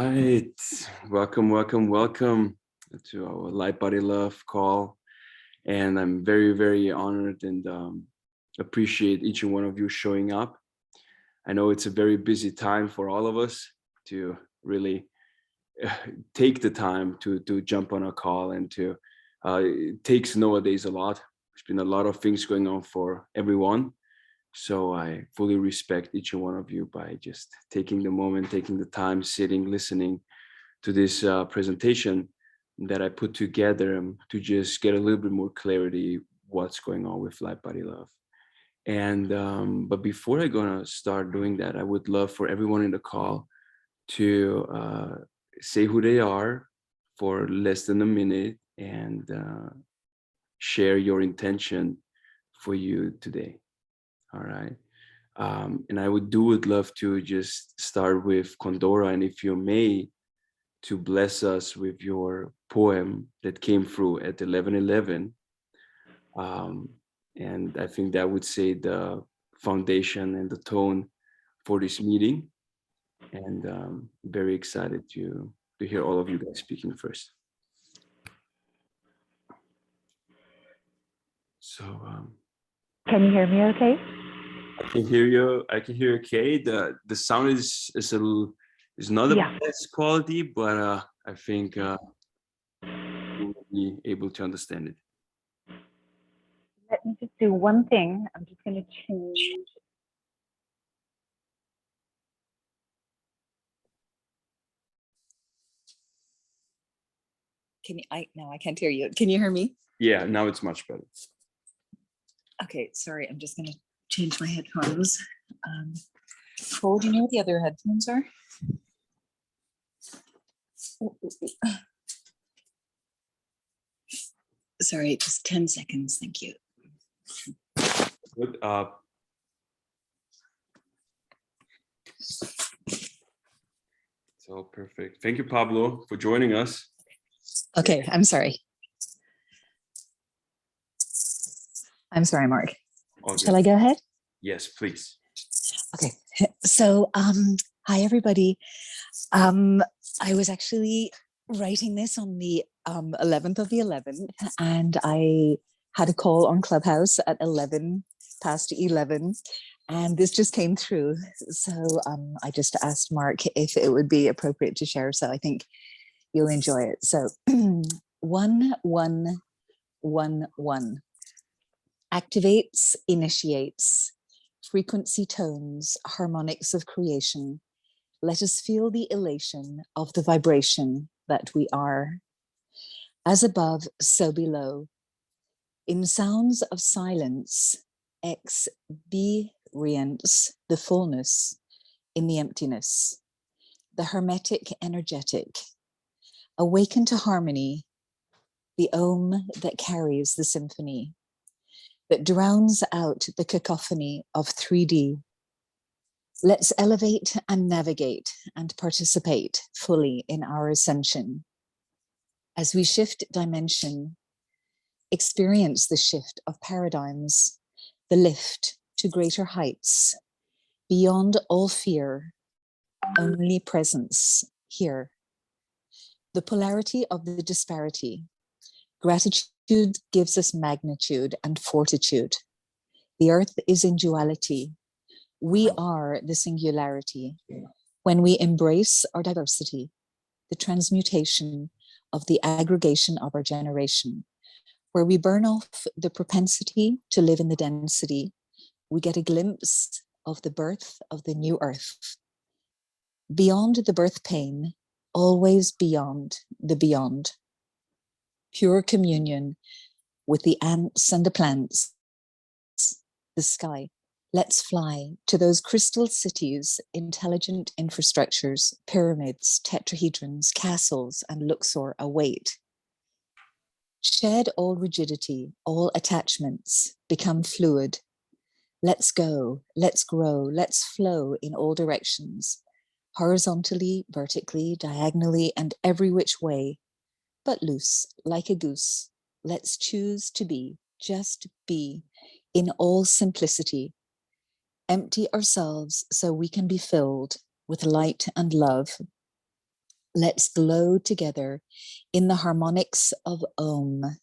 right. Welcome, welcome, welcome to our Lightbody Love call. And I'm very, very honored and appreciate each and one of you showing up. I know it's a very busy time for all of us to really take the time to jump on a call and to it takes nowadays a lot. There's been a lot of things going on for everyone. So I fully respect each and one of you by just taking the moment, taking the time, sitting, listening to this presentation that I put together to just get a little bit more clarity what's going on with Lightbody Love. And but before I'm gonna start doing that, I would love for everyone in the call to say who they are for less than a minute and share your intention for you today. All right. And I would love to just start with Condora, and if you may, to bless us with your poem that came through at 11:11. And I think that would say the foundation and the tone for this meeting. And very excited to hear all of you guys speaking first. So can you hear me okay? I can hear you. I can hear you okay. The sound is not the best quality, but I think we'll be able to understand it. Let me just do one thing. I'm just going to change. No, I can't hear you. Can you hear me? Yeah, now it's much better. Okay, sorry. I'm just going to change my headphones. Cole, do you know what the other headphones are? Sorry, just 10 seconds. Thank you. Good. So perfect. Thank you, Pablo, for joining us. Okay, I'm sorry. I'm sorry, Mark. Shall I go ahead? Yes, please. Okay, so hi, everybody. I was actually writing this on the 11th of the 11th, and I had a call on Clubhouse at 11:11, and this just came through. So I just asked Mark if it would be appropriate to share, so I think you'll enjoy it. So 1111 activates, initiates, frequency tones, harmonics of creation. Let us feel the elation of the vibration that we are. As above, so below. In sounds of silence, experience the fullness in the emptiness, the hermetic energetic. Awaken to harmony, the Om that carries the symphony, that drowns out the cacophony of 3D. Let's elevate and navigate and participate fully in our ascension. As we shift dimension, experience the shift of paradigms, the lift to greater heights, beyond all fear, only presence here. The polarity of the disparity. Gratitude gives us magnitude and fortitude. The earth is in duality. We are the singularity. When we embrace our diversity, the transmutation of the aggregation of our generation, where we burn off the propensity to live in the density, we get a glimpse of the birth of the new earth. Beyond the birth pain, always beyond the beyond. Pure communion with the ants and the plants, the sky. Let's fly to those crystal cities, intelligent infrastructures, pyramids, tetrahedrons, castles, and Luxor await. Shed all rigidity, all attachments, become fluid. Let's go, let's grow, let's flow in all directions, horizontally, vertically, diagonally, and every which way, but loose, like a goose. Let's choose to be, just be, in all simplicity. Empty ourselves so we can be filled with light and love. Let's glow together in the harmonics of Om,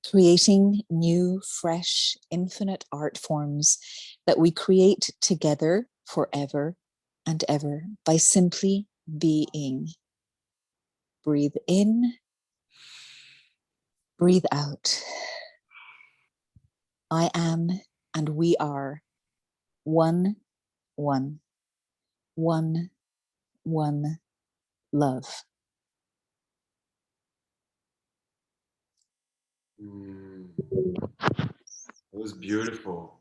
creating new, fresh, infinite art forms that we create together forever and ever by simply being. Breathe in, breathe out. I am and we are one, one, one, one love. That was beautiful.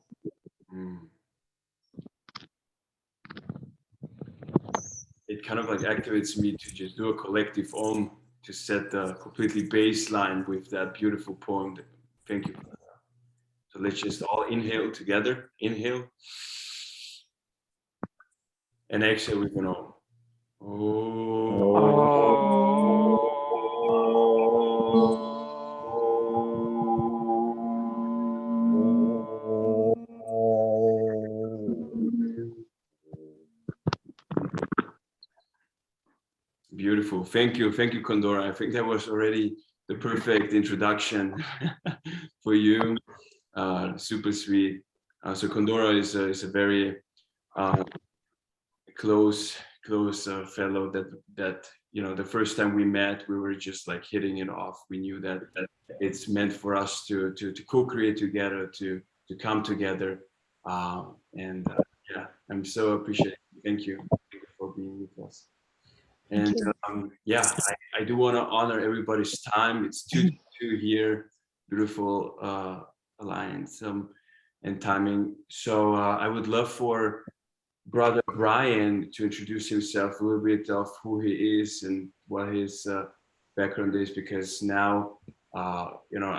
It kind of like activates me to just do a collective Om to set the completely baseline with that beautiful poem. Thank you. So let's just all inhale together. Inhale. And exhale with an Om. Beautiful. Thank you, Condora. I think that was already the perfect introduction for you. Super sweet. So Condora is a very close fellow that you know, the first time we met, we were just like hitting it off. We knew that it's meant for us to co-create together, to come together, yeah, I'm so appreciative. Thank you for being with us. And yeah, I do want to honor everybody's time. It's 2 here. Beautiful alliance and timing. So I would love for Brother Brian to introduce himself, a little bit of who he is and what his background is, because now you know,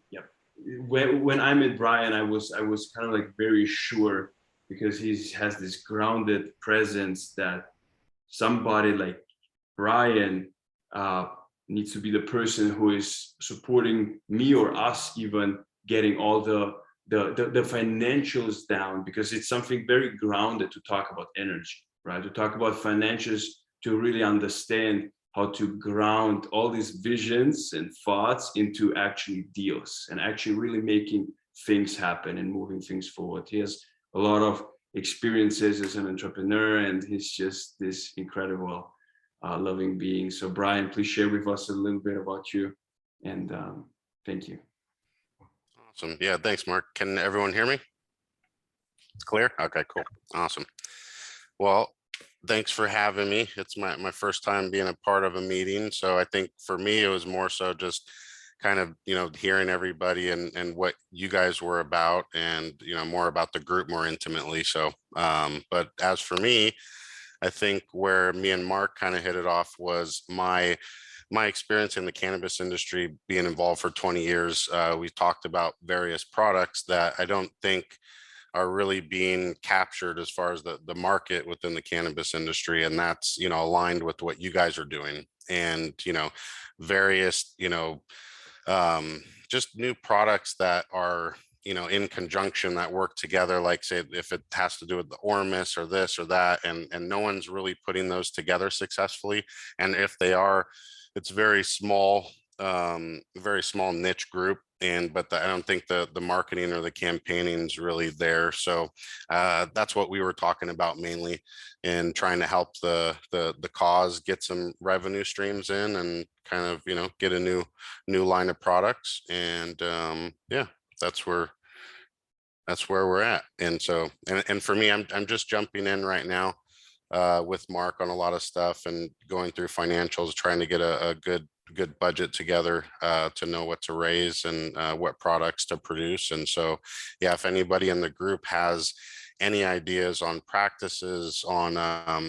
yeah, when I met Brian, I was kind of like very sure, because he has this grounded presence that somebody like Brian needs to be the person who is supporting me or us, even getting all the financials down, because it's something very grounded to talk about energy, right? To talk about financials, to really understand how to ground all these visions and thoughts into actually deals and actually really making things happen and moving things forward. He has a lot of experiences as an entrepreneur, and he's just this incredible loving being. So Brian, please share with us a little bit about you, and thank you. Awesome. Yeah, thanks, Mark. Can everyone hear me? It's clear? Okay, cool. Awesome. Well, thanks for having me. It's my first time being a part of a meeting. So I think for me, it was more so just kind of, you know, hearing everybody and what you guys were about, and, you know, more about the group more intimately. So, but as for me, I think where me and Mark kind of hit it off was my experience in the cannabis industry, being involved for 20 years. We talked about various products that I don't think are really being captured as far as the market within the cannabis industry. And that's, you know, aligned with what you guys are doing, and, you know, various, you know, just new products that are, you know, in conjunction, that work together, like say if it has to do with the Ormus or this or that, and no one's really putting those together successfully. And if they are, it's very small niche group, but I don't think the marketing or the campaigning is really there. So that's what we were talking about mainly, and trying to help the cause get some revenue streams in, and kind of, you know, get a new line of products. And yeah, that's where we're at. And so and for me, I'm just jumping in right now with Mark on a lot of stuff, and going through financials, trying to get a good budget together to know what to raise, and what products to produce. And so, yeah, if anybody in the group has any ideas on practices on,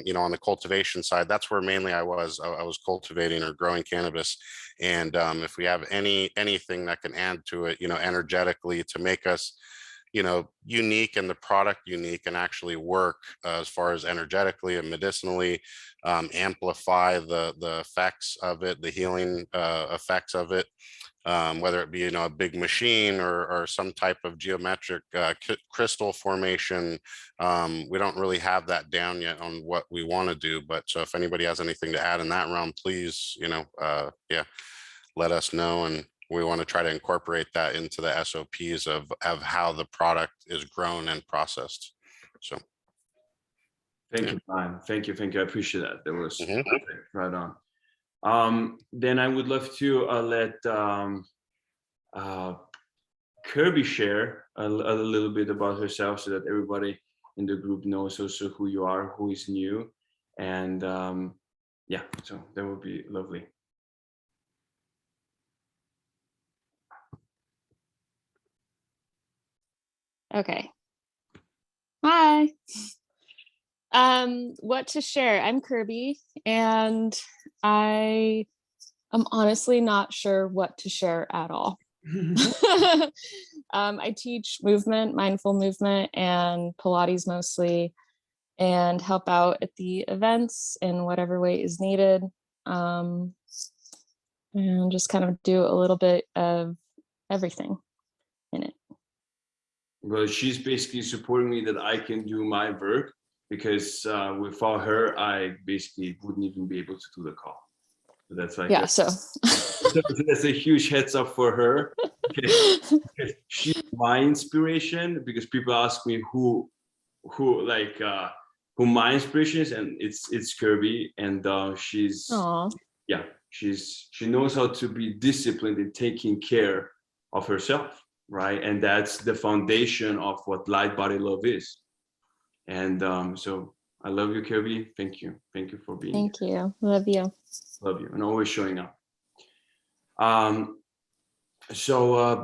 you know, on the cultivation side, that's where mainly I was cultivating or growing cannabis. And if we have anything that can add to it, you know, energetically, to make us, you know, unique, and the product unique, and actually work as far as energetically and medicinally, amplify the effects of it, the healing effects of it, whether it be, you know, a big machine or some type of geometric crystal formation. We don't really have that down yet on what we want to do, but so if anybody has anything to add in that realm, please, you know, yeah, let us know. And we want to try to incorporate that into the SOPs of how the product is grown and processed. So Thank you, Brian. Thank you. I appreciate that. That was Mhm. perfect. Right on. Then I would love to let Kirby share a little bit about herself so that everybody in the group knows also who you are, who is new. And yeah, so that would be lovely. Okay. Hi. What to share? I'm Kirby, and I am honestly not sure what to share at all. I teach movement, mindful movement, and Pilates mostly, and help out at the events in whatever way is needed. And just kind of do a little bit of everything in it. Well, she's basically supporting me that I can do my work, because without her, I basically wouldn't even be able to do the call. So that's like, Yeah, so that's a huge heads up for her. Because she's my inspiration, because people ask me who my inspiration is, and it's Kirby, and she's Aww. yeah, she knows how to be disciplined in taking care of herself, right? And that's the foundation of what Lightbody love is. And so I love you, Kirby. Thank you for being Thank you. Love you. Love you, and always showing up.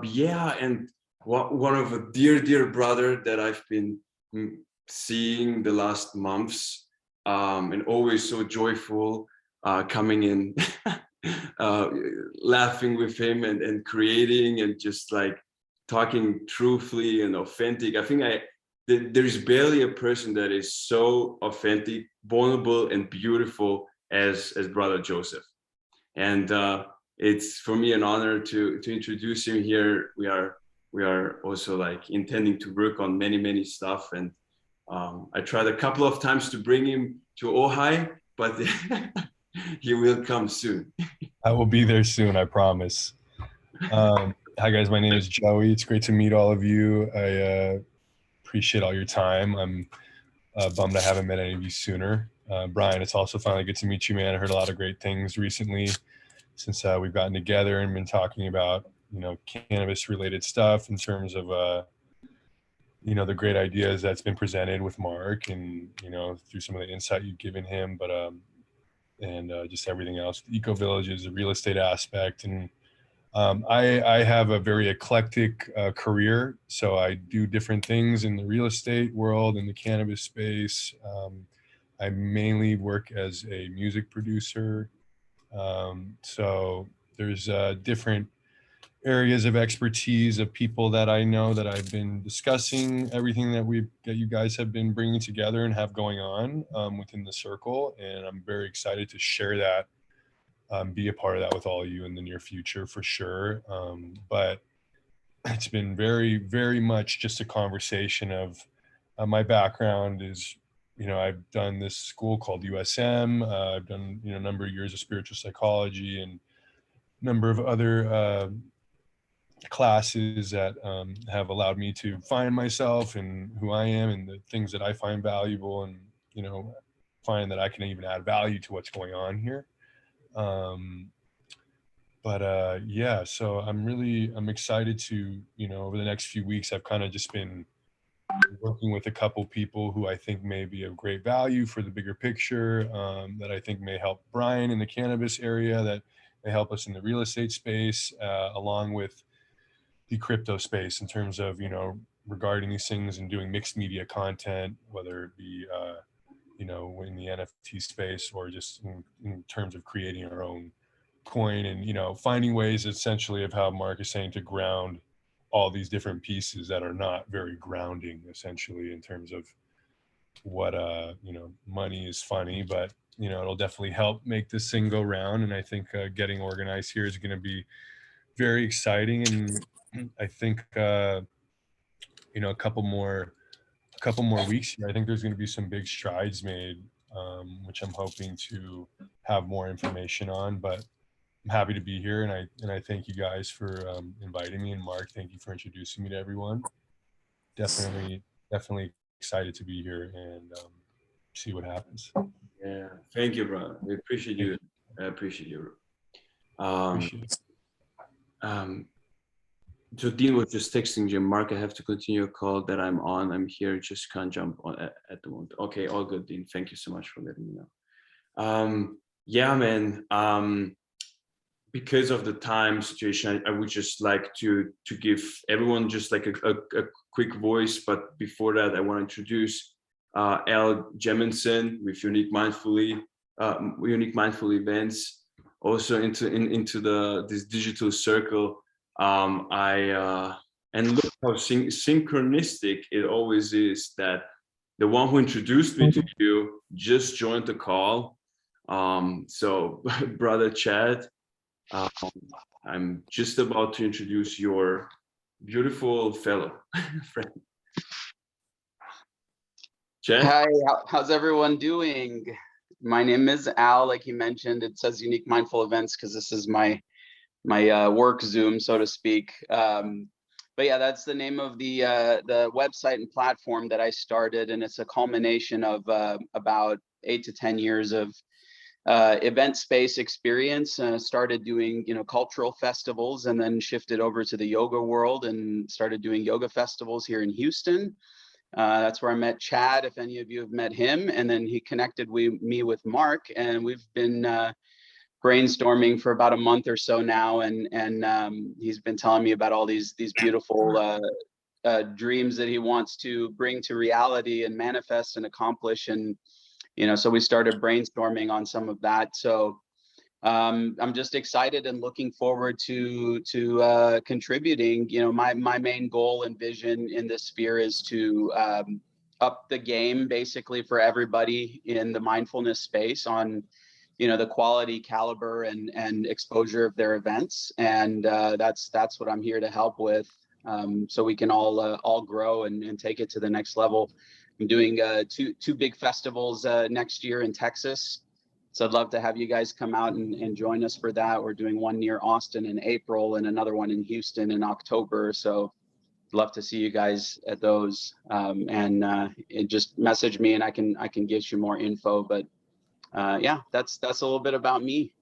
Yeah, and one of a dear brother that I've been seeing the last months, and always so joyful, coming in, laughing with him and creating and just like talking truthfully and authentic. I think there's barely a person that is so authentic, vulnerable, and beautiful as Brother Joseph. And it's for me an honor to introduce him here. We are also like intending to work on many stuff, and I tried a couple of times to bring him to Ojai, but he will come soon. I will be there soon, I promise. Hi guys, my name is Joey. It's great to meet all of you. I appreciate all your time. I'm bummed I haven't met any of you sooner. Brian, it's also finally good to meet you, man. I heard a lot of great things recently since we've gotten together and been talking about, you know, cannabis related stuff in terms of, you know, the great ideas that's been presented with Mark, and, you know, through some of the insight you've given him, but and just everything else, the eco villages, the real estate aspect. And I have a very eclectic career. So I do different things in the real estate world, in the cannabis space. I mainly work as a music producer. So there's different areas of expertise of people that I know that I've been discussing everything that you guys have been bringing together and have going on within the circle. And I'm very excited to share that, be a part of that with all of you in the near future for sure. But it's been very much just a conversation of my background is, you know, I've done this school called USM. I've done, you know, a number of years of spiritual psychology and a number of other classes that have allowed me to find myself and who I am and the things that I find valuable, and, you know, find that I can even add value to what's going on here. Yeah, so I'm excited to, you know, over the next few weeks, I've kind of just been working with a couple people who I think may be of great value for the bigger picture, that I think may help Brian in the cannabis area, that may help us in the real estate space, along with the crypto space in terms of, you know, regarding these things and doing mixed media content, whether it be, you know, in the NFT space or just in terms of creating our own coin, and, you know, finding ways essentially of how Mark is saying to ground all these different pieces that are not very grounding, essentially, in terms of what, you know, money is funny, but, you know, it'll definitely help make this thing go round. And I think getting organized here is going to be very exciting, and I think you know, a couple more weeks here, I think there's going to be some big strides made, which I'm hoping to have more information on. But I'm happy to be here, and I thank you guys for inviting me. And Mark, thank you for introducing me to everyone. Definitely excited to be here and see what happens. Yeah, thank you, brother. We appreciate you. I appreciate you. Appreciate it. So Dean was just texting Jim, Mark, I have to continue a call that I'm on. I'm here, just can't jump on at the moment. Okay, all good, Dean. Thank you so much for letting me know. Yeah, man. Because of the time situation, I would just like to give everyone just like a quick voice. But before that, I want to introduce Al Jemison with Unique Mindful Events, also into this digital circle. And look how synchronistic it always is that the one who introduced me to you just joined the call. So brother Chad, I'm just about to introduce your beautiful fellow friend. Chad? Hi, how's everyone doing? My name is Al, like you mentioned. It says Unique Mindful Events because this is my work Zoom, so to speak. But yeah, that's the name of the website and platform that I started, and it's a culmination of about 8 to 10 years of event space experience. Started doing cultural festivals, and then shifted over to the yoga world and started doing yoga festivals here in Houston. That's where I met Chad, if any of you have met him, and then he connected me with Mark, and we've been brainstorming for about a month or so now, and he's been telling me about all these beautiful dreams that he wants to bring to reality and manifest and accomplish, and so we started brainstorming on some of that. So I'm just excited and looking forward to contributing. My main goal and vision in this sphere is to up the game basically for everybody in the mindfulness space on the quality, caliber, and exposure of their events, and that's what I'm here to help with, so we can all grow and take it to the next level. I'm doing two big festivals next year in Texas, so I'd love to have you guys come out and join us for that. We're doing one near Austin in April and another one in Houston in October, so I'd love to see you guys at those, and just message me and I can give you more info. But yeah, that's a little bit about me.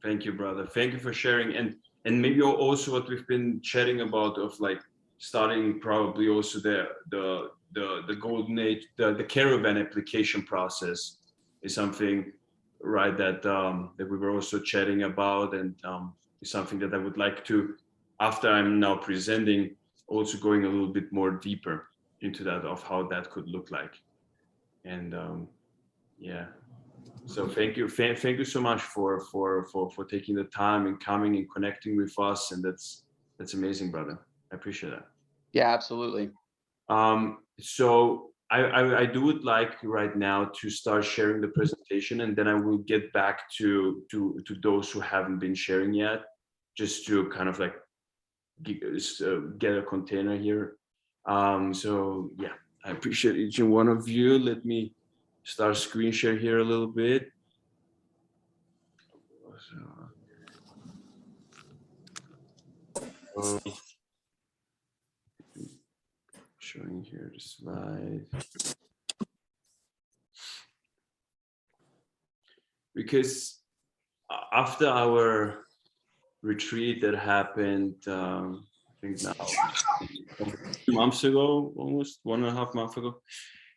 Thank you, brother. Thank you for sharing, and maybe also what we've been chatting about of like starting probably also the golden age, the caravan application process is something, right, that we were also chatting about, and is something that I would like to, after I'm now presenting, also going a little bit more deeper into that of how that could look like. And yeah, so thank you so much for taking the time and coming and connecting with us, and that's amazing, brother. I appreciate that. Yeah, absolutely. So I would like right now to start sharing the presentation, and then I will get back to those who haven't been sharing yet, just to kind of like get a container here. So yeah, I appreciate each and one of you. Let me start screen share here a little bit. So, showing here the slide. Because after our retreat that happened, I think now 2 months ago, almost 1.5 months ago,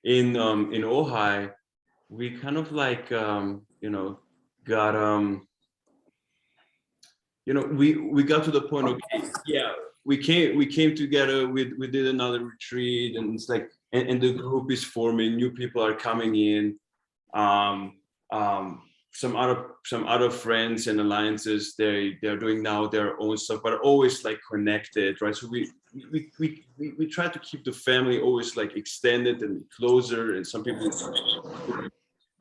in Ojai, we kind of like got we got to the point, okay, yeah, we came together, we did another retreat, and it's like, and the group is forming, new people are coming in, some other friends and alliances, they're doing now their own stuff, but always like connected, right? So we try to keep the family always like extended and closer, and some people,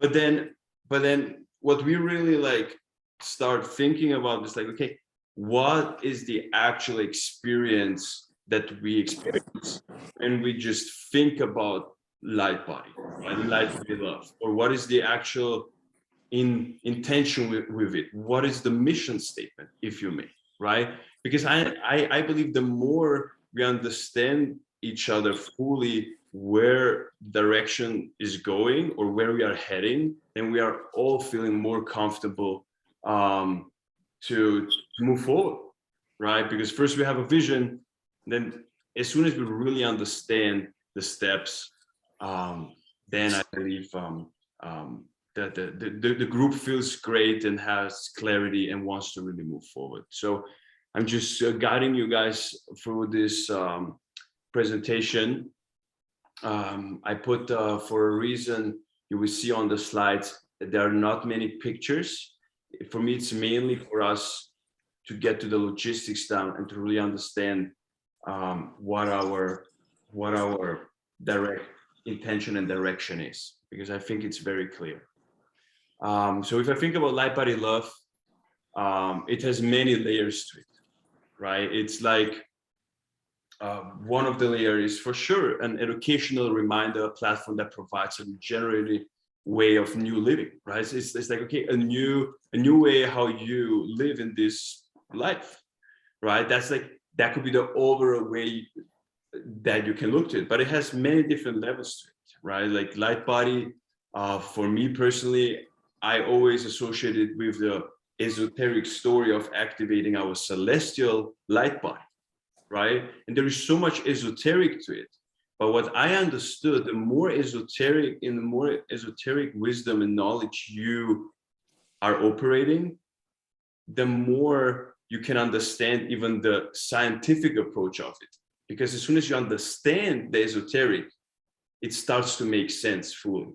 but then what we really like start thinking about is like, okay, what is the actual experience that we experience when we just think about Lightbody, right? Lightbody love, or what is the actual intention with it? What is the mission statement, if you may, right? Because I believe the more we understand each other fully, where direction is going or where we are heading, then we are all feeling more comfortable to move forward, right? Because first we have a vision, then as soon as we really understand the steps, then I believe that the group feels great and has clarity and wants to really move forward. So I'm just guiding you guys through this presentation. I put for a reason, you will see on the slides that there are not many pictures. For me, it's mainly for us to get to the logistics down and to really understand what our direct intention and direction is, because I think it's very clear. So if I think about Lightbody love, it has many layers to it, right? It's like one of the layers is for sure an educational reminder platform that provides a regenerative way of new living, right? It's like, okay, a new way how you live in this life, right? That's like, that could be the overall way that you can look to it, but it has many different levels to it, right? Like Lightbody, for me personally, I always associate it with the esoteric story of activating our celestial light body, right? And there is so much esoteric to it. But what I understood, the more esoteric wisdom and knowledge you are operating, the more you can understand even the scientific approach of it. Because as soon as you understand the esoteric, it starts to make sense fully.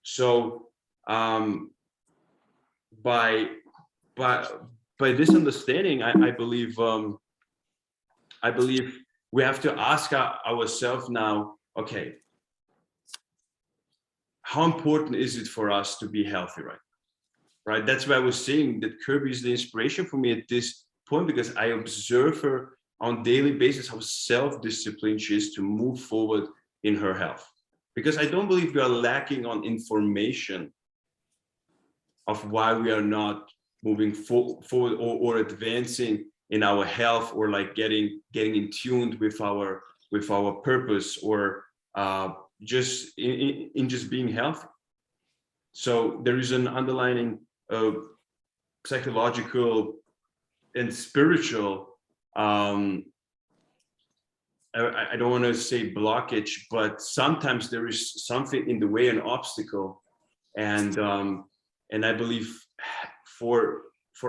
So by this understanding, I believe we have to ask ourselves now, okay, how important is it for us to be healthy right? That's why I was saying that Kirby is the inspiration for me at this point, because I observe her on a daily basis, how self-disciplined she is to move forward in her health. Because I don't believe we are lacking on information of why we are not moving forward or advancing in our health, or like getting in tuned with our purpose, or just in just being healthy. So there is an underlying psychological and spiritual, I don't want to say blockage, but sometimes there is something in the way, an obstacle. And I believe for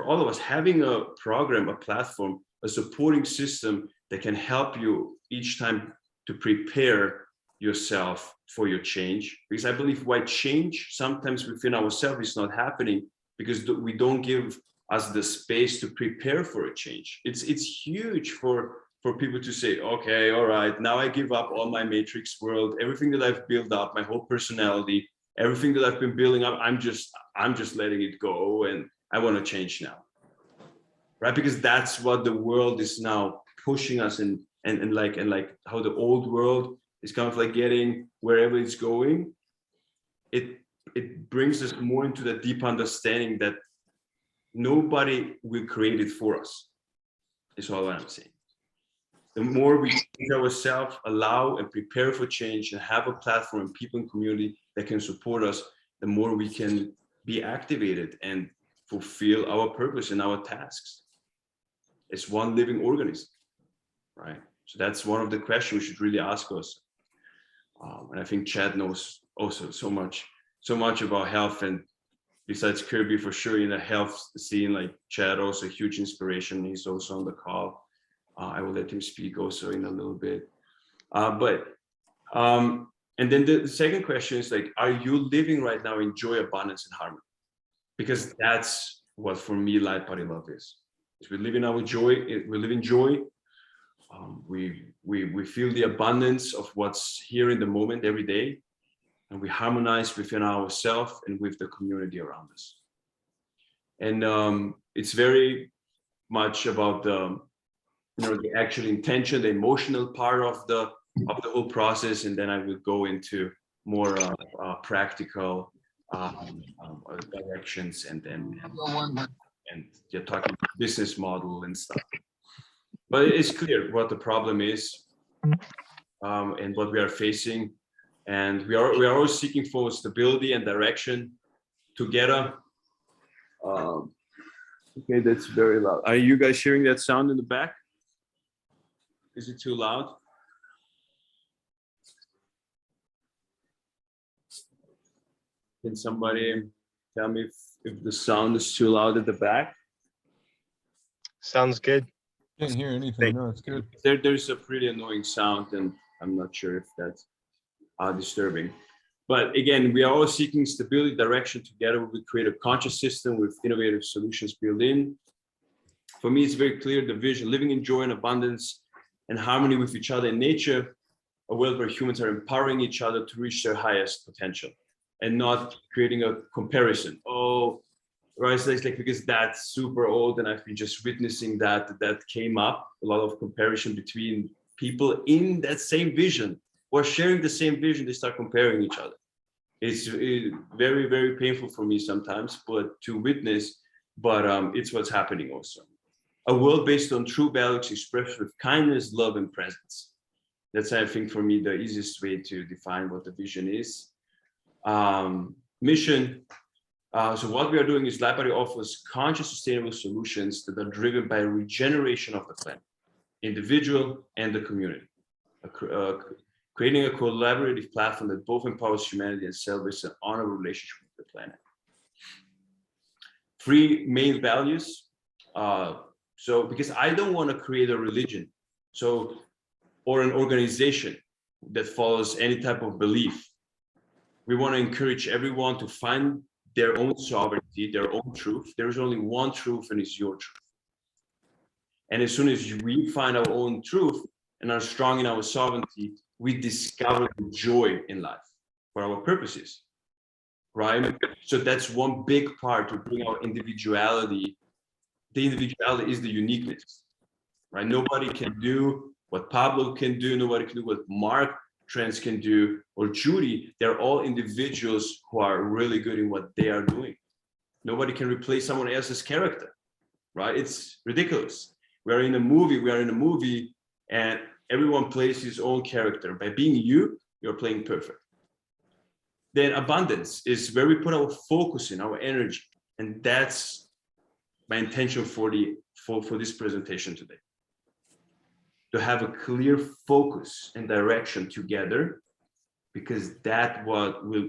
all of us, having a program, a platform, a supporting system that can help you each time to prepare yourself for your change. Because I believe why change sometimes within ourselves is not happening, because we don't give us the space to prepare for a change. It's huge for people to say, okay, all right, now I give up all my matrix world, everything that I've built up, my whole personality, everything that I've been building up, I'm just letting it go, and I want to change now, right? Because that's what the world is now pushing us in, and like how the old world is kind of like getting wherever it's going. It brings us more into the deep understanding that nobody will create it for us. Is all I'm saying. The more we change ourselves, allow and prepare for change, and have a platform and people and community that can support us, the more we can be activated and fulfill our purpose and our tasks. It's one living organism, right? So that's one of the questions we should really ask us. And I think Chad knows also so much about health, and besides Kirby, for sure, in the health scene, like Chad, also a huge inspiration. He's also on the call. I will let him speak also in a little bit. And then the second question is like, are you living right now in joy, abundance, and harmony? Because that's what for me Lightbody love is. We live in our joy. We live in joy. We feel the abundance of what's here in the moment every day, and we harmonize within ourselves and with the community around us. And it's very much about the the actual intention, the emotional part of the whole process, and then I would go into more practical directions, and you're talking business model and stuff. But it's clear what the problem is, and what we are facing, and we are always seeking for stability and direction together. Okay, that's very loud. Are you guys hearing that sound in the back? Is it too loud? Can somebody tell me if the sound is too loud at the back? Sounds good. Can't hear anything. No, it's good. There's a pretty annoying sound, and I'm not sure if that's disturbing. But again, we are all seeking stability, direction together. We create a conscious system with innovative solutions built in. For me, it's very clear the vision: living in joy and abundance and harmony with each other in nature, a world where humans are empowering each other to reach their highest potential and not creating a comparison. Oh, right, so it's like, because that's super old, and I've been just witnessing that came up, a lot of comparison between people in that same vision or sharing the same vision. They start comparing each other. It's very, very painful for me sometimes, but to witness, but it's what's happening also. A world based on true values expressed with kindness, love, and presence. That's, I think, for me, the easiest way to define what the vision is. Mission. So what we are doing is Lightbody offers conscious, sustainable solutions that are driven by regeneration of the planet, individual and the community. Creating a collaborative platform that both empowers humanity and celebrates an honorable relationship with the planet. 3 main values. So because I don't want to create a religion, or an organization that follows any type of belief. We want to encourage everyone to find their own sovereignty, their own truth. There is only one truth, and it's your truth. And as soon as we find our own truth and are strong in our sovereignty, we discover the joy in life for our purposes, right? So that's one big part to bring our individuality. The individuality is the uniqueness, right? Nobody can do what Pablo can do. Nobody can do what Mark Trans can do, or Judy. They're all individuals who are really good in what they are doing. Nobody can replace someone else's character, right? It's ridiculous. We are in a movie, and everyone plays his own character. By being you, you're playing perfect. Then abundance is where we put our focus in, our energy. And that's my intention for this presentation today. To have a clear focus and direction together, because that's what will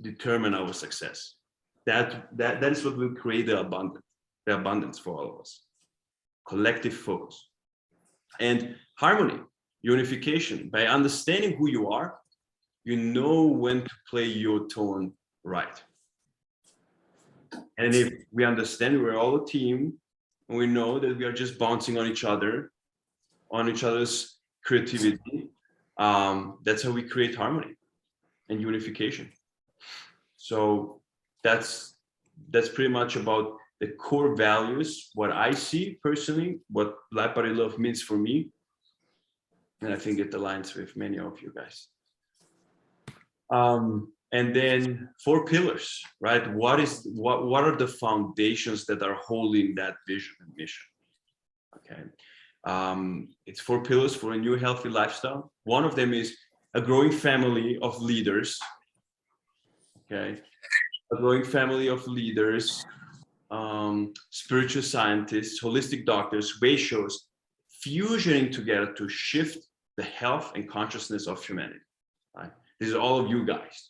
determine our success. That is what will create the abundance for all of us. Collective focus. And harmony, unification. By understanding who you are, you know when to play your tone right. And if we understand we're all a team, and we know that we are just bouncing on each other, on each other's creativity, that's how we create harmony and unification. So that's pretty much about the core values, what I see personally, what Lightbody Love means for me. And I think it aligns with many of you guys. And then 4 pillars, right? What are the foundations that are holding that vision and mission? Okay. It's 4 pillars for a new healthy lifestyle. One of them is a growing family of leaders. Okay. A growing family of leaders, spiritual scientists, holistic doctors, way shows, fusioning together to shift the health and consciousness of humanity. Right? This is all of you guys,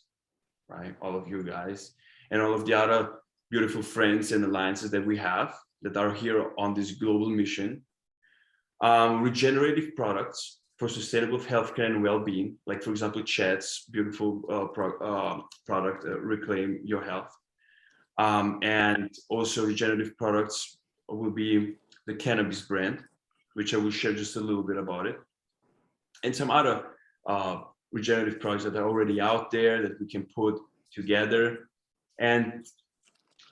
right? All of you guys, and all of the other beautiful friends and alliances that we have that are here on this global mission. Regenerative products for sustainable healthcare and well-being, like for example, Chad's beautiful product, Reclaim Your Health. And also regenerative products will be the cannabis brand, which I will share just a little bit about it. And some other regenerative products that are already out there that we can put together. And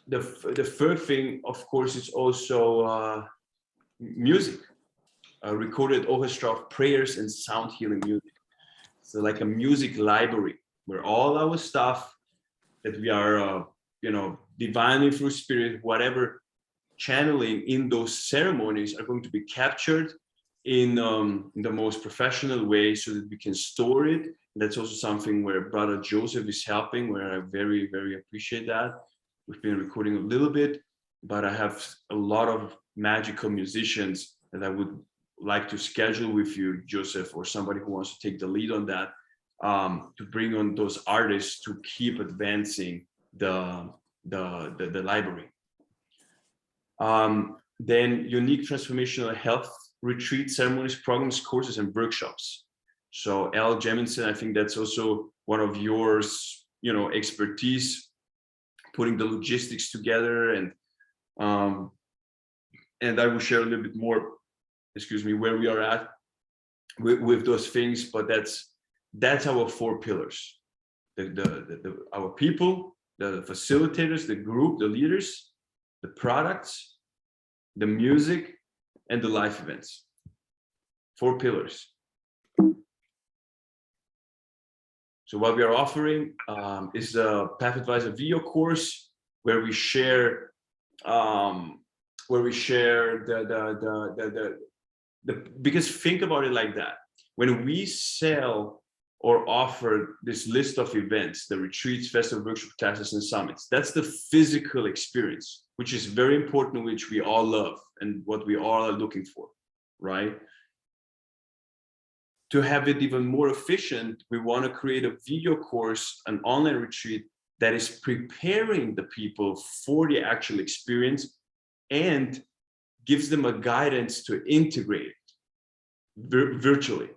the third thing, of course, is also music, a recorded orchestra of prayers and sound healing music. So like a music library where all our stuff that we are, divinely through spirit, whatever channeling in those ceremonies are going to be captured in the most professional way so that we can store it. That's also something where Brother Joseph is helping, where I very, very appreciate that. We've been recording a little bit, but I have a lot of magical musicians that I would like to schedule with you, Joseph, or somebody who wants to take the lead on that, to bring on those artists to keep advancing the library. Then unique transformational health retreat ceremonies, programs, courses, and workshops. So Al Jemison, I think that's also one of yours, expertise, putting the logistics together, and I will share a little bit more, where we are at with those things. But that's our 4 pillars: our people, the facilitators, the group, the leaders, the products, the music, and the life events. 4 pillars. So what we are offering is a Path Advisor video course where we share because think about it like that. When we sell or offer this list of events, the retreats, festival, workshop, classes, and summits, that's the physical experience, which is very important, which we all love and what we all are looking for, right? To have it even more efficient, we want to create a video course, an online retreat that is preparing the people for the actual experience and gives them a guidance to integrate virtually,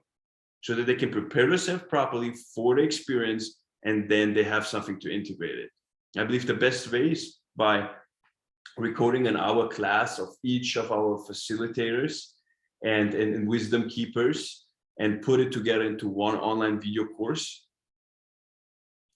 so that they can prepare themselves properly for the experience, and then they have something to integrate it. I believe the best way is by recording an hour class of each of our facilitators and wisdom keepers, and put it together into one online video course.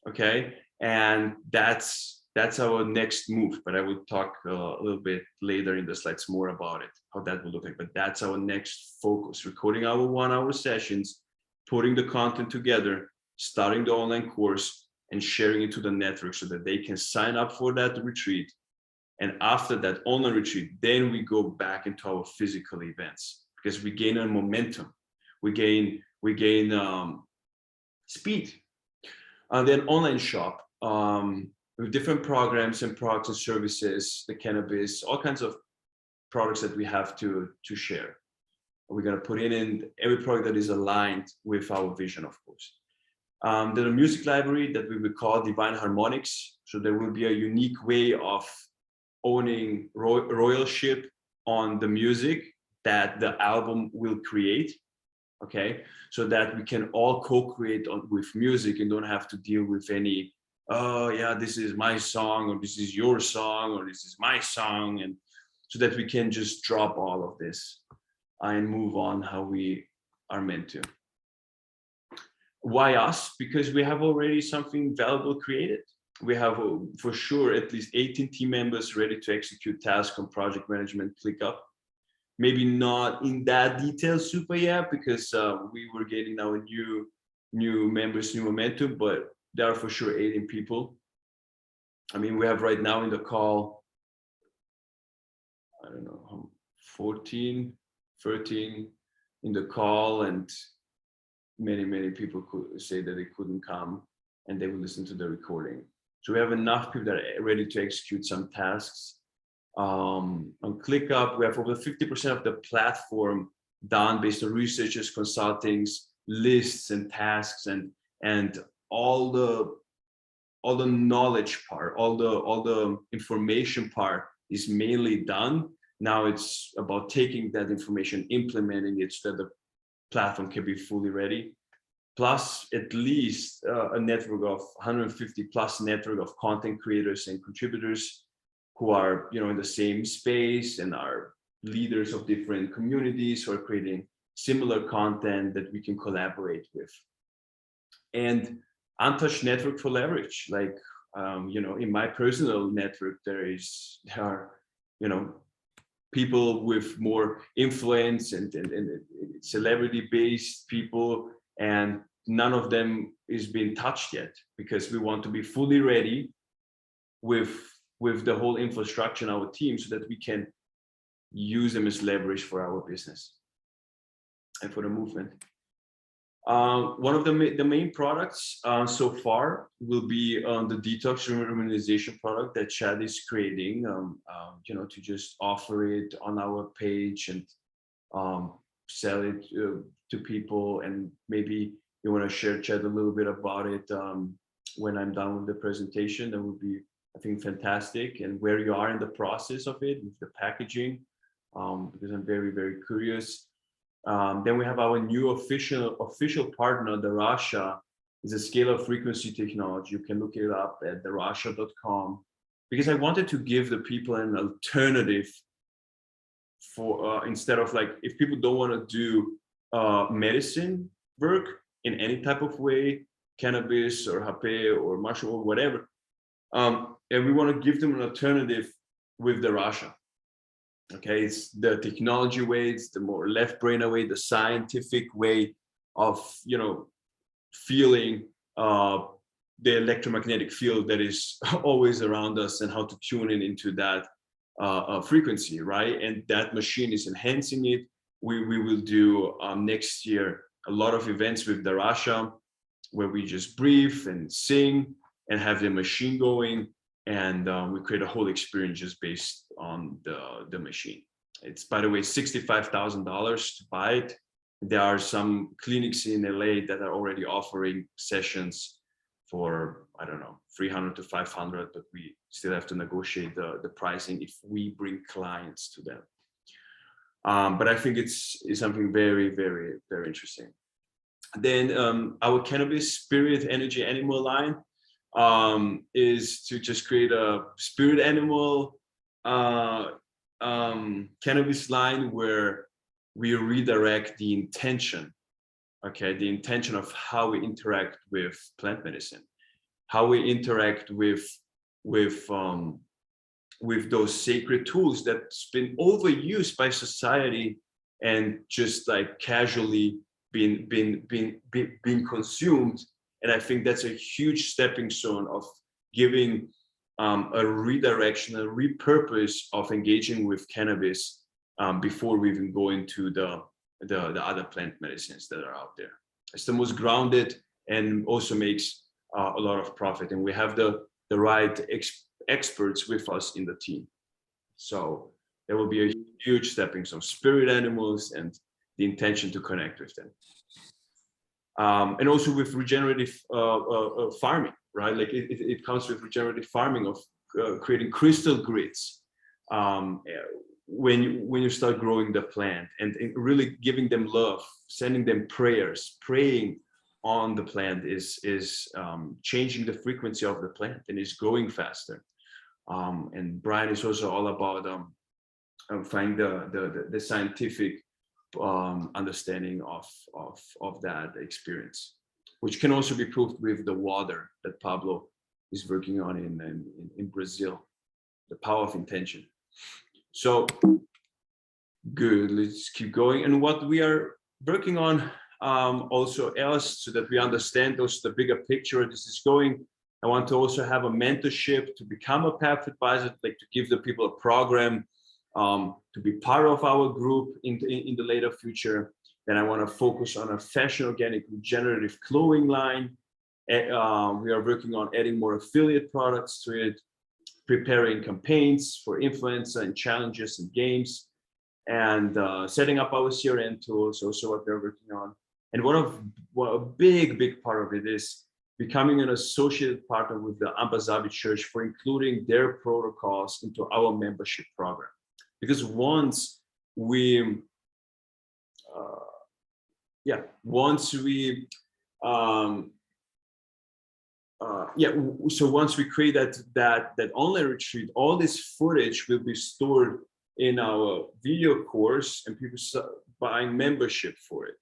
Okay, and that's our next move, but I will talk a little bit later in the slides more about it, how that will look like. But that's our next focus: recording our 1-hour sessions, putting the content together, starting the online course, and sharing it to the network so that they can sign up for that retreat. And after that online retreat, then we go back into our physical events, because we gain a momentum. We gain speed. And then online shop with different programs and products and services, the cannabis, all kinds of products that we have to share. We're going to put in every product that is aligned with our vision, of course. There's a music library that we will call Divine Harmonics. So there will be a unique way of owning royalship on the music that the album will create. Okay, so that we can all co-create with music and don't have to deal with any, oh yeah, this is my song, or this is your song, or this is my song, and so that we can just drop all of this and move on how we are meant to. Why us? Because we have already something valuable created. We have for sure at least 18 team members ready to execute tasks on project management ClickUp. Maybe not in that detail super yet, because we were getting now new members, new momentum, but there are for sure 18 people. I mean, we have right now in the call, I don't know, 14, 13 in the call, and many people could say that they couldn't come and they will listen to the recording. So we have enough people that are ready to execute some tasks. On ClickUp, we have over 50% of the platform done based on researchers, consultings, lists, and tasks, and all the knowledge part, all the information part is mainly done. Now it's about taking that information, implementing it so that the platform can be fully ready. Plus at least a network of 150 plus network of content creators and contributors who are, in the same space and are leaders of different communities who are creating similar content that we can collaborate with. And untouched network for leverage. Like, in my personal network, there are, people with more influence and celebrity-based people, and none of them is being touched yet, because we want to be fully ready with the whole infrastructure in our team so that we can use them as leverage for our business and for the movement. One of the main products so far will be the detox reminalization product that Chad is creating, you know, to just offer it on our page and sell it to people. And maybe you want to share, Chad, a little bit about it when I'm done with the presentation. That would be, I think, fantastic, and where you are in the process of it with the packaging, because I'm very, very curious. Then we have our new official partner, the Rasha. Is a scalar frequency technology. You can look it up at therasha.com, because I wanted to give the people an alternative for instead of, like, if people don't want to do medicine work in any type of way, cannabis or hape or mushroom or whatever, and we want to give them an alternative with the Rasha. Okay, it's the technology way, it's the more left brain way, the scientific way of, you know, feeling the electromagnetic field that is always around us, and how to tune in into that frequency, right? And that machine is enhancing it. We will do next year a lot of events with the Rasha, where we just breathe and sing and have the machine going. And we create a whole experience just based on the machine. It's, by the way, $65,000 to buy it. There are some clinics in LA that are already offering sessions for, I don't know, 300 to 500, but we still have to negotiate the pricing if we bring clients to them. But I think it's something very, very, very interesting. Then our cannabis spirit energy animal line is to just create a spirit animal cannabis line where we redirect the intention, okay, the intention of how we interact with plant medicine, how we interact with those sacred tools that's been overused by society and just like casually being consumed. And I think that's a huge stepping stone of giving a redirection, a repurpose of engaging with cannabis before we even go into the other plant medicines that are out there. It's the most grounded and also makes a lot of profit. And we have the right experts with us in the team. So there will be a huge stepping stone, spirit animals and the intention to connect with them. And also with regenerative farming, right? Like it comes with regenerative farming of creating crystal grids when you start growing the plant, and really giving them love, sending them prayers, praying on the plant is changing the frequency of the plant and is growing faster. And Brian is also all about finding the scientific understanding of that experience, which can also be proved with the water that Pablo is working on in Brazil, the power of intention. So good, let's keep going. And what we are working on also else, so that we understand the bigger picture this is going. I want to also have a mentorship to become a path advisor, like to give the people a program to be part of our group in the later future. Then I want to focus on a fashion organic regenerative clothing line. We are working on adding more affiliate products to it, preparing campaigns for influencer and challenges and games, and setting up our CRM tools, also what they're working on. And a big part of it is becoming an associated partner with the Ambazabi Church for including their protocols into our membership program. Because once we create that online retreat, all this footage will be stored in our video course, and people start buying membership for it.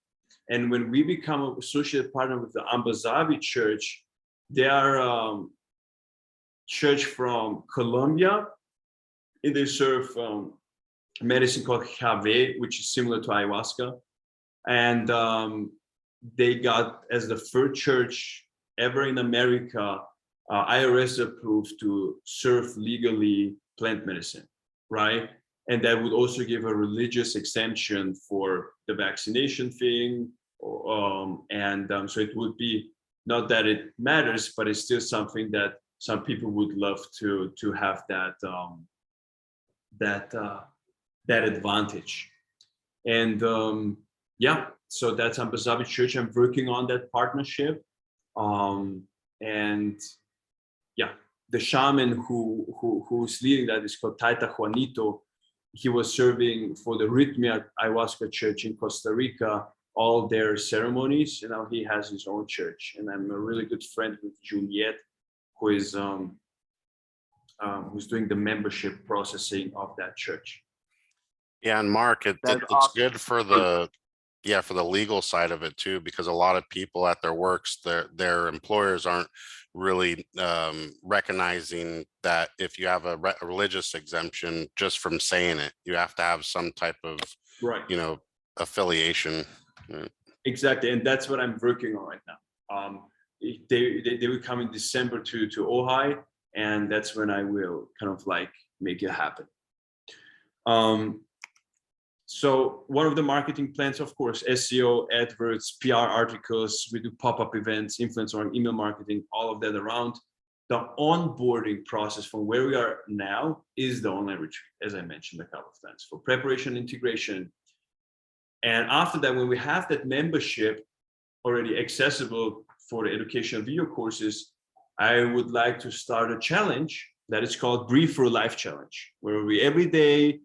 And when we become an associate partner with the Ambazabi Church, they are church from Colombia, and they serve medicine called Jave, which is similar to ayahuasca. And they got, as the first church ever in America, IRS approved to serve legally plant medicine, right? And that would also give a religious exemption for the vaccination thing. So it would be, not that it matters, but it's still something that some people would love to have that advantage. And yeah, so that's Ambasabi Church. I'm working on that partnership. And yeah, the shaman who's leading that is called Taita Juanito. He was serving for the Rhythmia Ayahuasca Church in Costa Rica, all their ceremonies, and now he has his own church. And I'm a really good friend with Juliet, who is who's doing the membership processing of that church. Yeah, and Mark, it's awesome. good for the for the legal side of it too, because a lot of people at their works, their employers aren't really recognizing that if you have a religious exemption just from saying it, you have to have some type of affiliation. Exactly, and that's what I'm working on right now. They will come in December to Ojai, and that's when I will kind of like make it happen. So one of the marketing plans, of course, SEO, adverts, PR articles, we do pop-up events, influencer email marketing, all of that around. The onboarding process from where we are now is the online retreat, as I mentioned a couple of times, for preparation, integration. And after that, when we have that membership already accessible for the educational video courses, I would like to start a challenge that is called Breathe for Life Challenge, where we every day,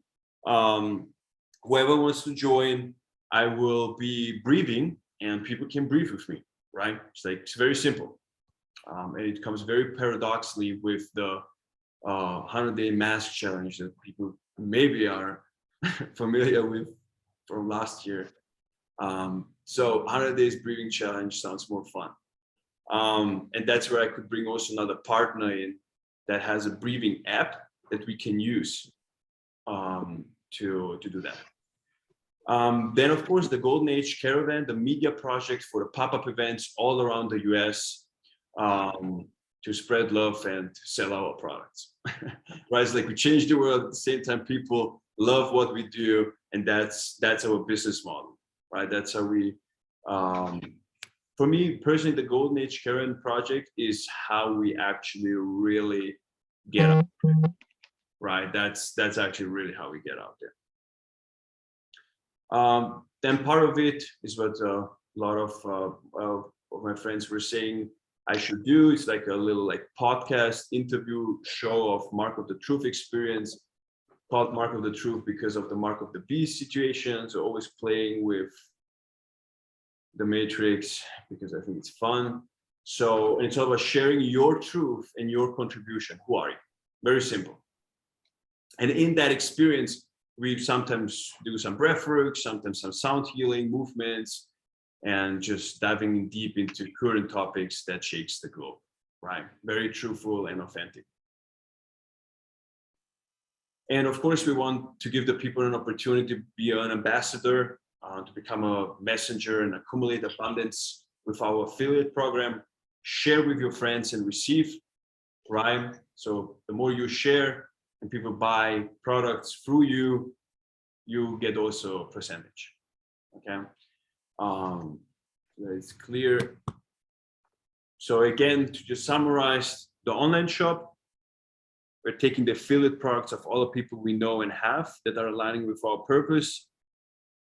whoever wants to join, I will be breathing and people can breathe with me, right? It's very simple. And it comes very paradoxically with the 100-day mask challenge that people maybe are familiar with from last year. So 100 days breathing challenge sounds more fun. And that's where I could bring also another partner in that has a breathing app that we can use to do that. Then, of course, the Golden Age Caravan, the media project for the pop-up events all around the US to spread love and sell our products. Right? It's like we change the world at the same time. People love what we do, and that's our business model, right? That's how we. For me personally, the Golden Age Caravan project is how we actually really get out there, right? That's actually really how we get out there. Then part of it is what a lot of my friends were saying I should do. It's like a little like podcast interview show of Mark of the Truth experience, called Mark of the Truth because of the Mark of the Beast situation. So always playing with the Matrix because I think it's fun. So it's all about sharing your truth and your contribution. Who are you? Very simple. And in that experience, we sometimes do some breath work, sometimes some sound healing movements, and just diving deep into current topics that shakes the globe, right? Very truthful and authentic. And of course, we want to give the people an opportunity to be an ambassador, to become a messenger and accumulate abundance with our affiliate program. Share with your friends and receive, right? So the more you share and people buy products through you, you get also a percentage, okay? It's clear. So again, to just summarize the online shop, we're taking the affiliate products of all the people we know and have that are aligning with our purpose.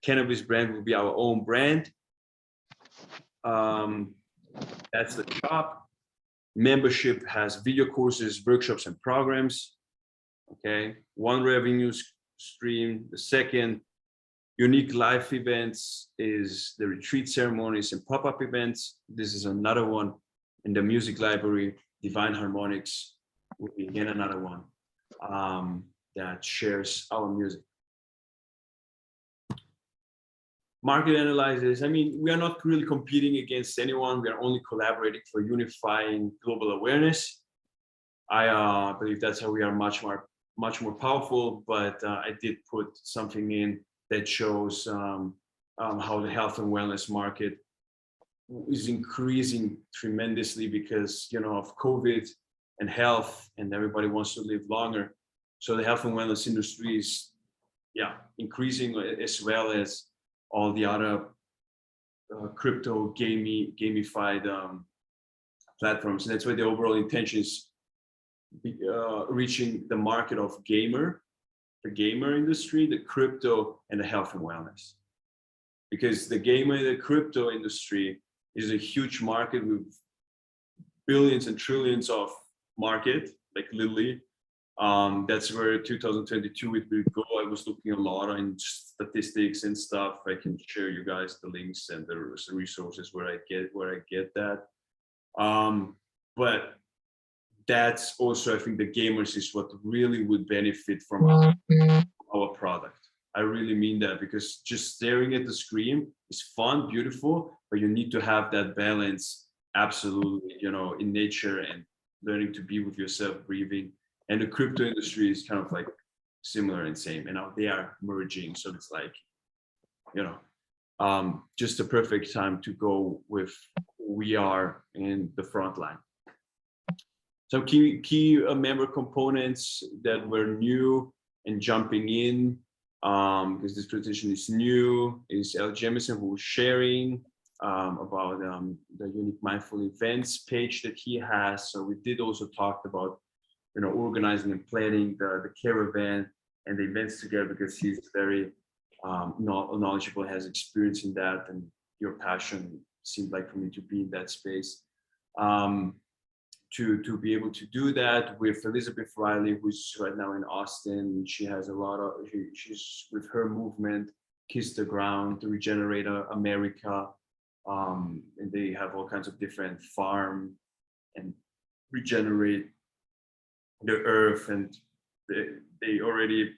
Cannabis brand will be our own brand. That's the shop. Membership has video courses, workshops, and programs. Okay, one revenue stream. The second, unique live events is the retreat ceremonies and pop-up events. This is another one. In the music library, Divine Harmonics will be again another one that shares our music. Market analysis, I mean, we are not really competing against anyone. We are only collaborating for unifying global awareness. I believe that's how we are much much more powerful, but I did put something in that shows how the health and wellness market is increasing tremendously because, you know, of COVID and health, and everybody wants to live longer. So the health and wellness industry is, yeah, increasing, as well as all the other crypto gamified platforms. And that's why the overall intention is reaching the market of the gamer industry, the crypto, and the health and wellness. Because the the crypto industry is a huge market with billions and trillions of market, like literally. That's where 2022 it will go. I was looking a lot on statistics and stuff. I can share you guys the links and the resources where I get that. But that's also, I think, the gamers is what really would benefit from our product. I really mean that, because just staring at the screen is fun, beautiful, but you need to have that balance, absolutely, you know, in nature and learning to be with yourself, breathing. And the crypto industry is kind of like similar and same, and now they are merging. So it's like, you know, just a perfect time to go with who we are in the front line. Some key member components that were new and jumping in, because this transition is new, is L. Jemison, who was sharing about the Unique Mindful Events page that he has. So we did also talk about, you know, organizing and planning the caravan and the events together, because he's very knowledgeable, has experience in that, and your passion seemed like for me to be in that space. To be able to do that with Elizabeth Riley, who's right now in Austin. She has a lot of, she's with her movement, Kiss the Ground, Regenerate America, and they have all kinds of different farm and regenerate the earth, and they already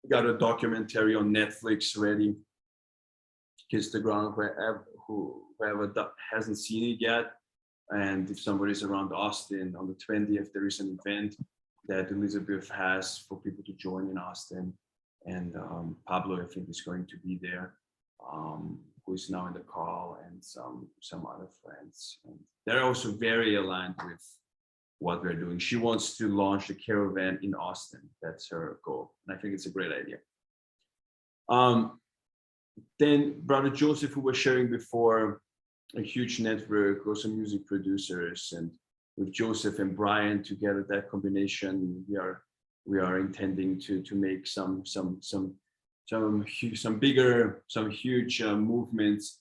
got a documentary on Netflix ready, Kiss the Ground, whoever hasn't seen it yet. And if somebody's around Austin on the 20th, there is an event that Elizabeth has for people to join in Austin. And Pablo, I think, is going to be there, who is now in the call, and some other friends. And they're also very aligned with what we're doing. She wants to launch the caravan in Austin. That's her goal. And I think it's a great idea. Then Brother Joseph, who was sharing before, a huge network, also music producers, and with Joseph and Brian together, that combination, we are intending to make some huge movements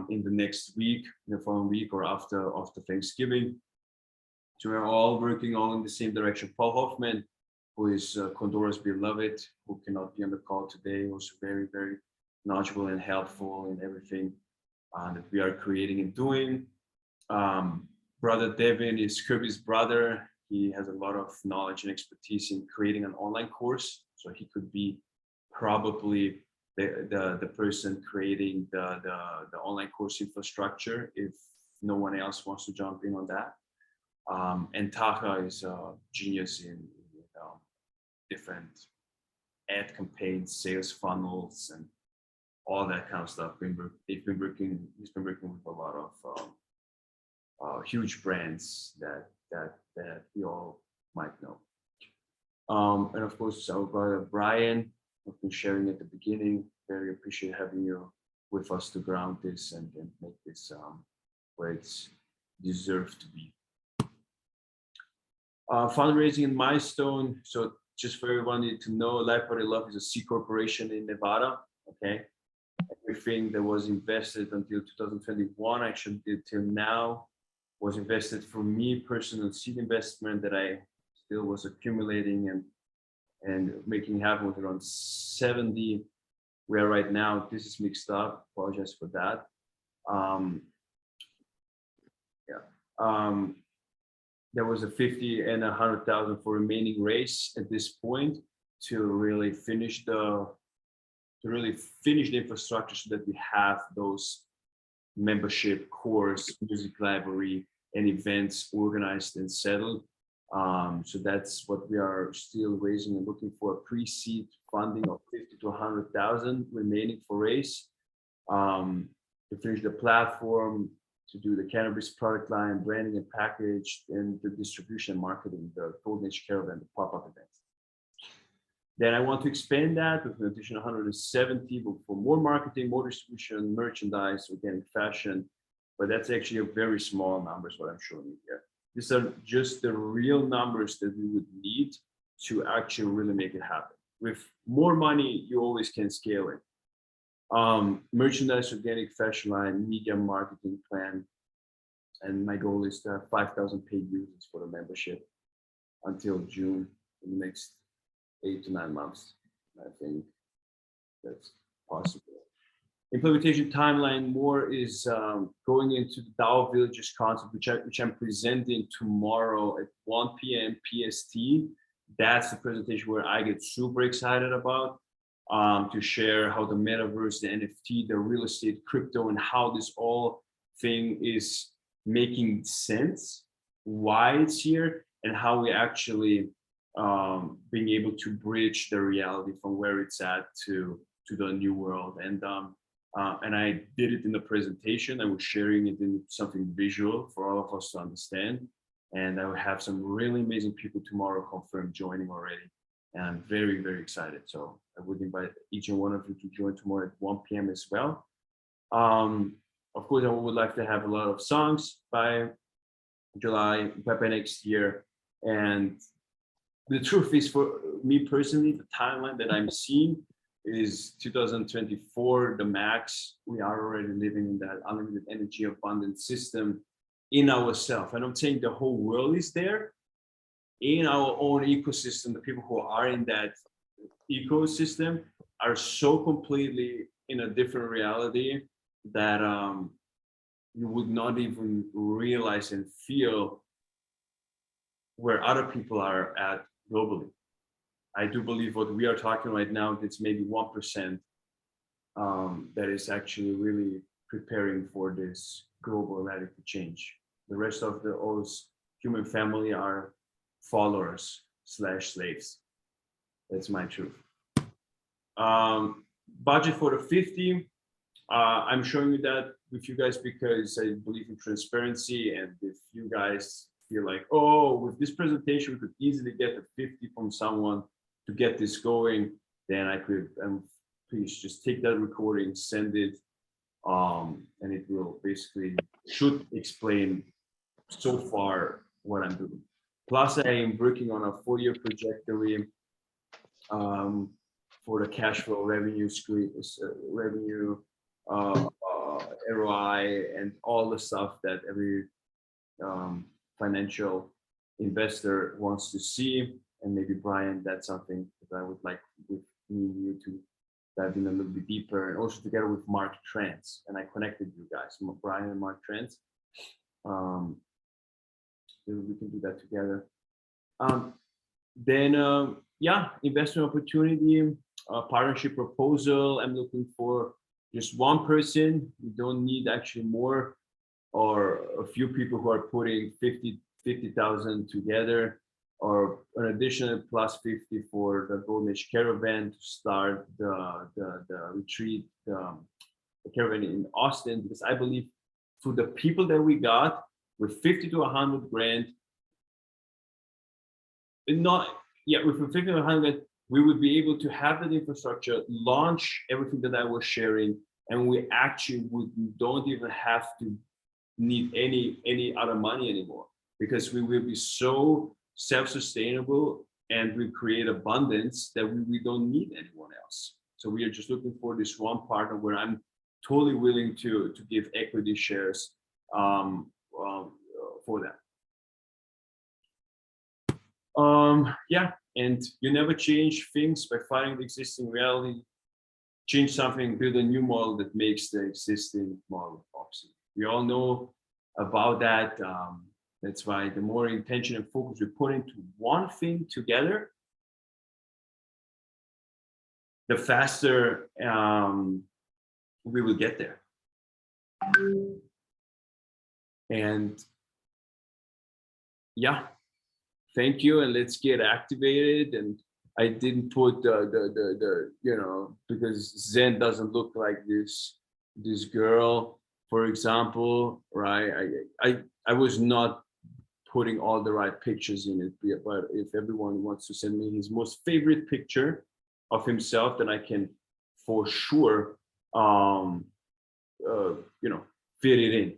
in the next week, the following week, or after Thanksgiving. So we're all working all in the same direction. Paul Hoffman, who is Condora's beloved, who cannot be on the call today, also very, very knowledgeable and helpful in everything that we are creating and doing. Brother Devin is Kirby's brother. He has a lot of knowledge and expertise in creating an online course. So he could be probably the person creating the online course infrastructure if no one else wants to jump in on that. And Taha is a genius in different ad campaigns, sales funnels, and all that kind of stuff. He's been working with a lot of huge brands that you all might know. And of course, our brother Brian, I've been sharing at the beginning. Very appreciate having you with us to ground this and make this where it's deserved to be. Fundraising and milestone. So just for everyone to know, Lightbody Love is a C corporation in Nevada. Okay. Everything that was invested until 2021, actually till now, was invested for me, personal seed investment that I still was accumulating and making happen with around 70. Where right now, this is mixed up. Apologize for that. There was a 50 and 100,000 for remaining race at this point to really finish the infrastructure so that we have those membership, course, music library, and events organized and settled. So that's what we are still raising and looking for, a pre-seed funding of 50 to 100,000 remaining for raise, to finish the platform, to do the cannabis product line, branding and package, and the distribution and marketing, the Golden Age Caravan, the pop-up events. Then I want to expand that with an additional 170 for more marketing, more distribution, merchandise, organic fashion. But that's actually a very small numbers, what I'm showing you here. These are just the real numbers that we would need to actually really make it happen. With more money, you always can scale it. Merchandise, organic fashion line, media marketing plan. And my goal is to have 5,000 paid users for the membership until June in the next 8 to 9 months. I think that's possible. Implementation timeline more is going into the DAO Villages concept, which I'm presenting tomorrow at 1 p.m. PST. That's the presentation where I get super excited about, to share how the metaverse, the NFT, the real estate, crypto, and how this all thing is making sense, why it's here, and how we actually being able to bridge the reality from where it's at to the new world. And I did it in the presentation. I was sharing it in something visual for all of us to understand. And I will have some really amazing people tomorrow confirmed joining already. And I'm very, very excited. So I would invite each and one of you to join tomorrow at 1 p.m. as well. Of course, I would like to have a lot of songs by July, by next year. And the truth is, for me personally, the timeline that I'm seeing is 2024, the max. We are already living in that unlimited energy abundance system in ourself. And I'm saying the whole world is there in our own ecosystem. The people who are in that ecosystem are so completely in a different reality that you would not even realize and feel where other people are at globally. I do believe what we are talking right now, it's maybe 1% that is actually really preparing for this global radical change. The rest of the human family are followers / slaves. That's my truth. Budget for the 50. I'm showing you that with you guys because I believe in transparency, and if you guys feel like, oh, with this presentation we could easily get the 50 from someone to get this going, then I could, please just take that recording, send it, and it will basically should explain so far what I'm doing. Plus, I am working on a 4-year trajectory for the cash flow, revenue, ROI, and all the stuff that every financial investor wants to see. And maybe Brian, that's something that I would like with me and you to dive in a little bit deeper, and also together with Mark Trance. And I connected you guys, Brian and Mark Trance. We can do that together. Yeah, investment opportunity, partnership proposal. I'm looking for just one person. We don't need actually more, or a few people who are putting 50,000 together, or an additional plus 50 for the Golden Age Caravan to start the retreat, the caravan in Austin, because I believe through the people that we got with 50 to 100 grand, with 50 to 100, we would be able to have that infrastructure, launch everything that I was sharing, and we actually don't even have to need any other money anymore, because we will be so self-sustainable and we create abundance that we don't need anyone else. So we are just looking for this one partner where I'm totally willing to give equity shares for that. Yeah, and you never change things by fighting the existing reality. Change something, build a new model that makes the existing model obsolete. We all know about that. That's why the more intention and focus we put into one thing together, the faster we will get there. And yeah, thank you, and let's get activated. And I didn't put the you know, because Zen doesn't look like this girl, for example, right? I was not putting all the right pictures in it, but if everyone wants to send me his most favorite picture of himself, then I can for sure you know, fit it in.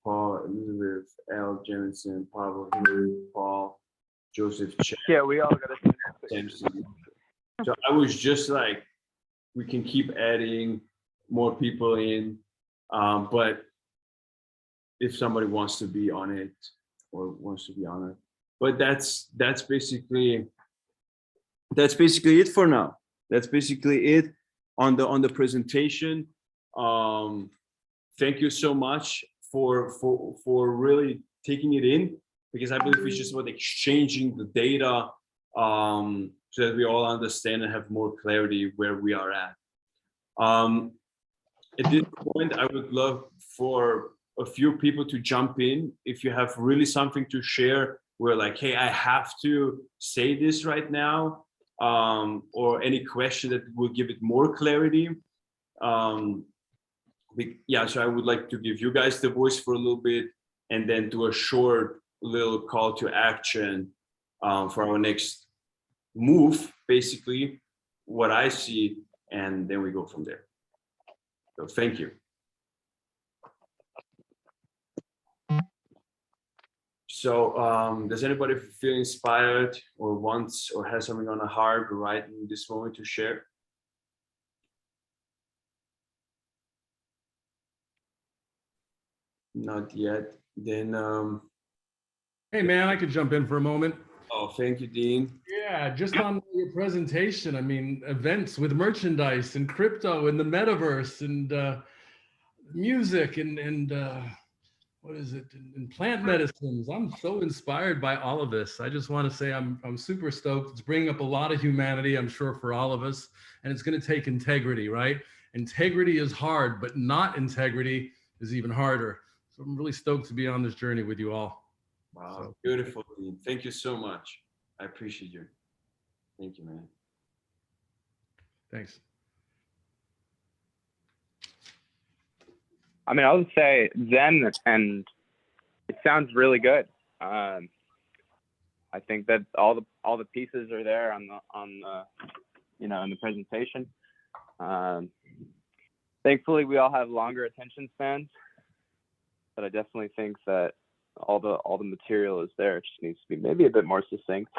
Paul, Elizabeth, L. Jemison, Pavel, Paul, Joseph, Chen, Yeah, we all got to. Samson. So I was just like, we can keep adding more people in, but if somebody wants to be on it or wants to be on it, but that's basically it for now. That's basically it on the presentation. Thank you so much for really taking it in, because I believe it's just about exchanging the data, so that we all understand and have more clarity where we are at. At this point, I would love for a few people to jump in. If you have really something to share, we're like, hey, I have to say this right now, or any question that will give it more clarity. Yeah, so I would like to give you guys the voice for a little bit, and then do a short little call to action for our next move, basically what I see, and then we go from there. So thank you. So does anybody feel inspired or wants or has something on the heart right in this moment to share? Not yet. Then Hey man, I could jump in for a moment. oh, thank you, Dean. Yeah, just on your presentation, I mean, events with merchandise and crypto and the metaverse and music and what is it? And plant medicines. I'm so inspired by all of this. I just want to say I'm super stoked. It's bringing up a lot of humanity, I'm sure, for all of us, and it's going to take integrity, right? Integrity is hard, but not integrity is even harder. So I'm really stoked to be on this journey with you all. Wow, So, beautiful, Dean. Thank you so much. I appreciate you. Thank you, man. thanks. I mean, I would say Zen, and it sounds really good. I think that all the pieces are there on the you know, in the presentation. Thankfully, we all have longer attention spans, but I definitely think that all the material is there. It just needs to be maybe a bit more succinct.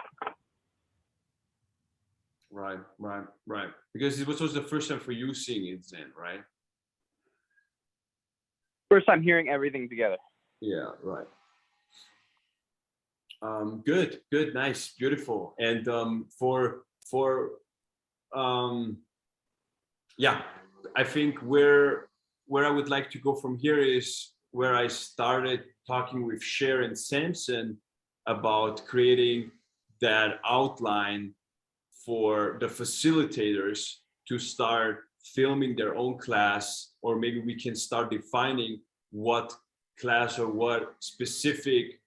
Right. Because it was also the first time for you seeing it, Zen, right? First time hearing everything together. Yeah, right. Good, nice, beautiful. And yeah, I think where I would like to go from here is where I started talking with Cher and Samson about creating that outline for the facilitators to start filming their own class, or maybe we can start defining what class or what specific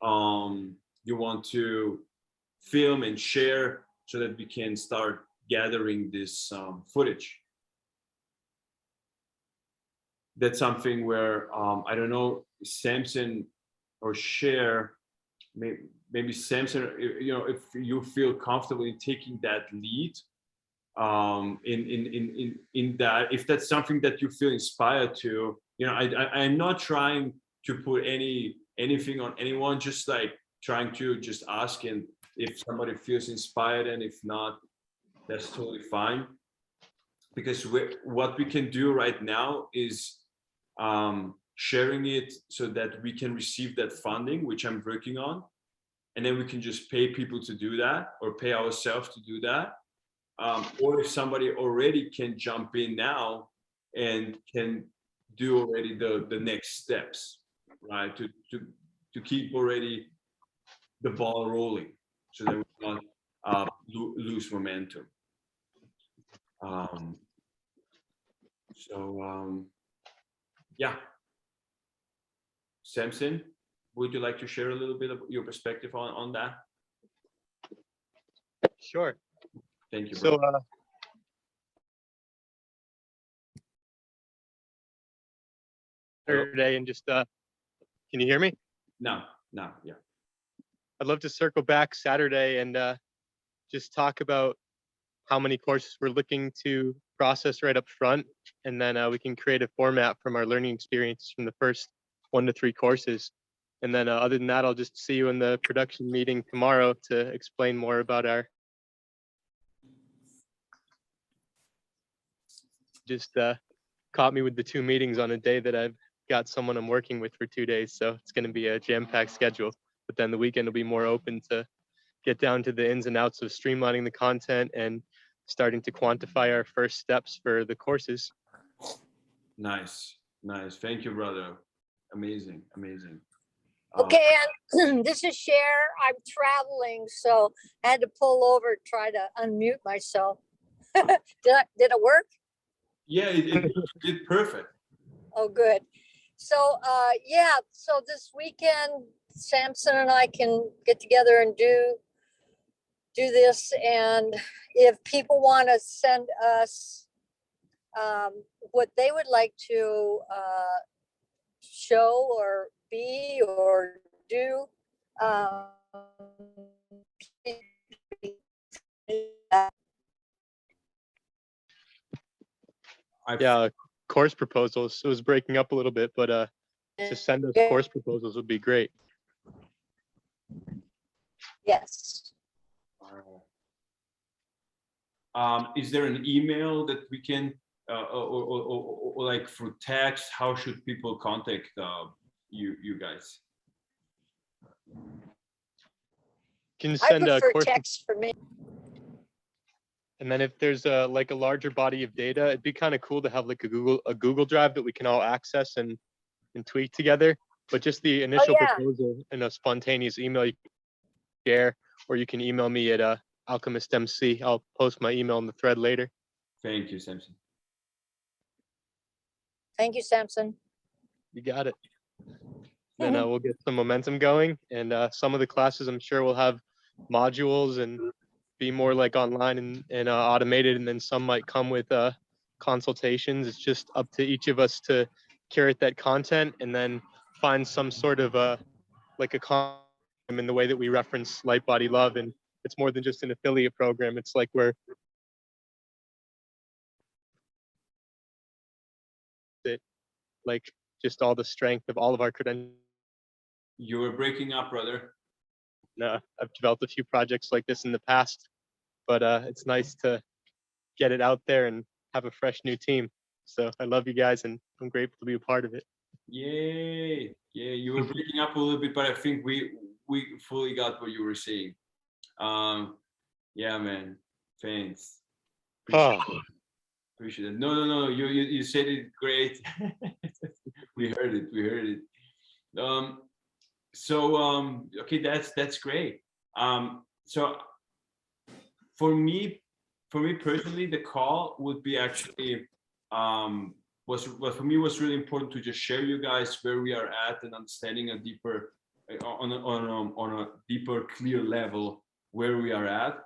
you want to film and share, so that we can start gathering this footage. That's something where I don't know, Samson or Cher, maybe Samson, you know, if you feel comfortable in taking that lead, in that, if that's something that you feel inspired to, you know, I'm not trying to put anything on anyone, just like trying to just ask, and if somebody feels inspired, and if not, that's totally fine. Because what we can do right now is sharing it so that we can receive that funding, which I'm working on, and then we can just pay people to do that, or pay ourselves to do that. Or if somebody already can jump in now and can do already the next steps, right? To keep already the ball rolling, so that we don't lose momentum. Yeah, Samson, would you like to share a little bit of your perspective on that? Sure. Thank you. So, brother. Saturday and just, can you hear me? No, yeah. I'd love to circle back Saturday and just talk about how many courses we're looking to process right up front. And then we can create a format from our learning experiences from the first 1 to 3 courses. And then other than that, I'll just see you in the production meeting tomorrow to explain more about our just caught me with the 2 meetings on a day that I've got someone I'm working with for 2 days. So it's going to be a jam-packed schedule, but then the weekend will be more open to get down to the ins and outs of streamlining the content and starting to quantify our first steps for the courses. Nice. Thank you, brother. Amazing. Okay, and this is Cher. I'm traveling, so I had to pull over to try to unmute myself. Did it work? Yeah, it did perfect. Oh, good. So, yeah, so this weekend, Samson and I can get together and do this. And if people want to send us what they would like to show or be or do, Yeah, course proposals. It was breaking up a little bit, but just send us course proposals would be great. Yes. Is there an email that we can, or like through text? How should people contact you guys? Can I send prefer course text for me. And then if there's like a larger body of data, it'd be kind of cool to have like a Google Drive that we can all access and tweak together. But just the initial proposal in a spontaneous email you can share, or you can email me at alchemistmc. I'll post my email in the thread later. Thank you, Samson. Thank you, Samson. You got it. Then we'll get some momentum going, and some of the classes I'm sure will have modules and be more like online and automated, and then some might come with consultations. It's just up to each of us to curate that content and then find some sort of like a content in the way that we reference Lightbody Love. And it's more than just an affiliate program. It's like we're like just all the strength of all of our credentials. You were breaking up, brother. I've developed a few projects like this in the past, but it's nice to get it out there and have a fresh new team. So I love you guys, and I'm grateful to be a part of it. Yay! Yeah, you were breaking up a little bit, but I think we fully got what you were saying. Yeah, man. Thanks. Appreciate it. No. You said it great. We heard it. Okay, that's great. So for me personally, the call would be actually was really important to just share you guys where we are at and understanding a deeper on a deeper, clear level where we are at.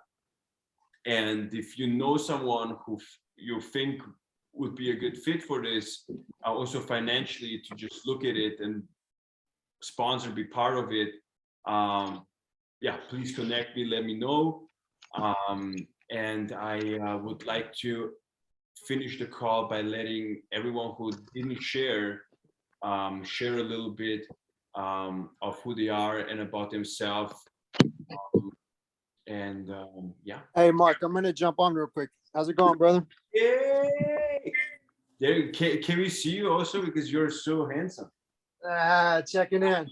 And if you know someone who you think would be a good fit for this, also financially, to just look at it and sponsor, be part of it, yeah, please connect me, let me know. And I would like to finish the call by letting everyone who didn't share share a little bit of who they are and about themselves. Yeah. Hey, Mark, I'm gonna jump on real quick. How's it going, brother? Yay! There, can we see you also, because you're so handsome? Checking in.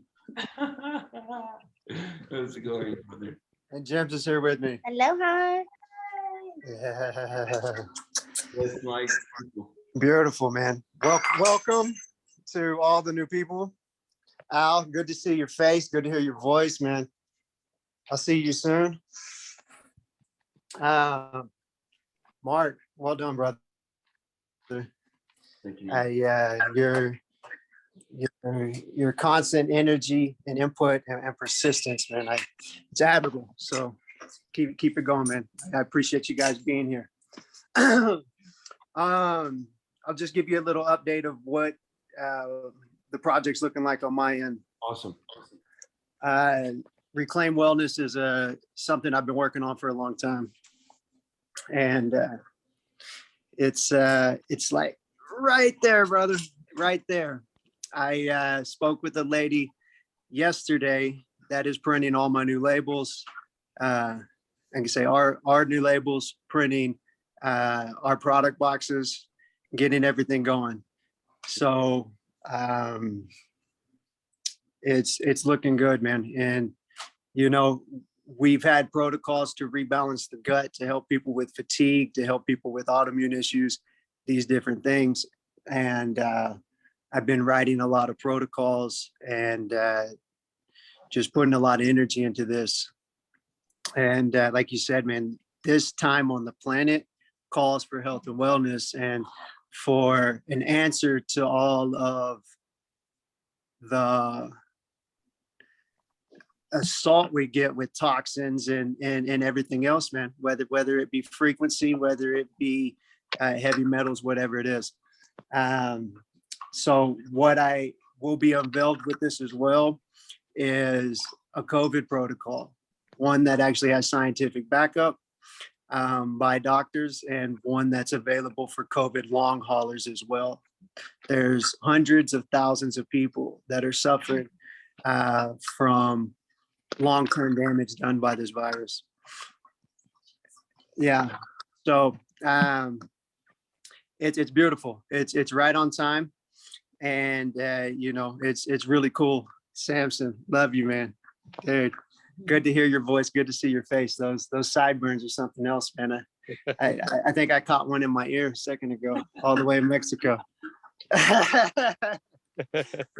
How's it going, brother? And James is here with me. Aloha. Yeah. That's my Beautiful, man. Welcome to all the new people. Al, good to see your face. Good to hear your voice, man. I'll see you soon. Mark, well done, brother. Thank you. You're your constant energy and input and persistence, man. It's admirable. So keep it going, man. I appreciate you guys being here. I'll just give you a little update of what the project's looking like on my end. Awesome. Reclaim Wellness is something I've been working on for a long time, and it's like right there, brother, right there. I spoke with a lady yesterday that is printing all my new labels. I can say our new labels, printing our product boxes, getting everything going. So it's looking good, man. And you know, we've had protocols to rebalance the gut, to help people with fatigue, to help people with autoimmune issues, these different things. And I've been writing a lot of protocols and just putting a lot of energy into this. And like you said, man, this time on the planet calls for health and wellness, and for an answer to all of the assault we get with toxins and everything else, man, whether it be frequency, whether it be heavy metals, whatever it is. So what I will be unveiled with this as well is a COVID protocol, one that actually has scientific backup by doctors, and one that's available for COVID long haulers as well. There's hundreds of thousands of people that are suffering from long-term damage done by this virus. Yeah, so it's beautiful. It's right on time, and you know, it's really cool. Samson, love you, man. Dude, good to hear your voice. Good to see your face. Those sideburns are something else, man. I think I caught one in my ear a second ago, all the way in Mexico.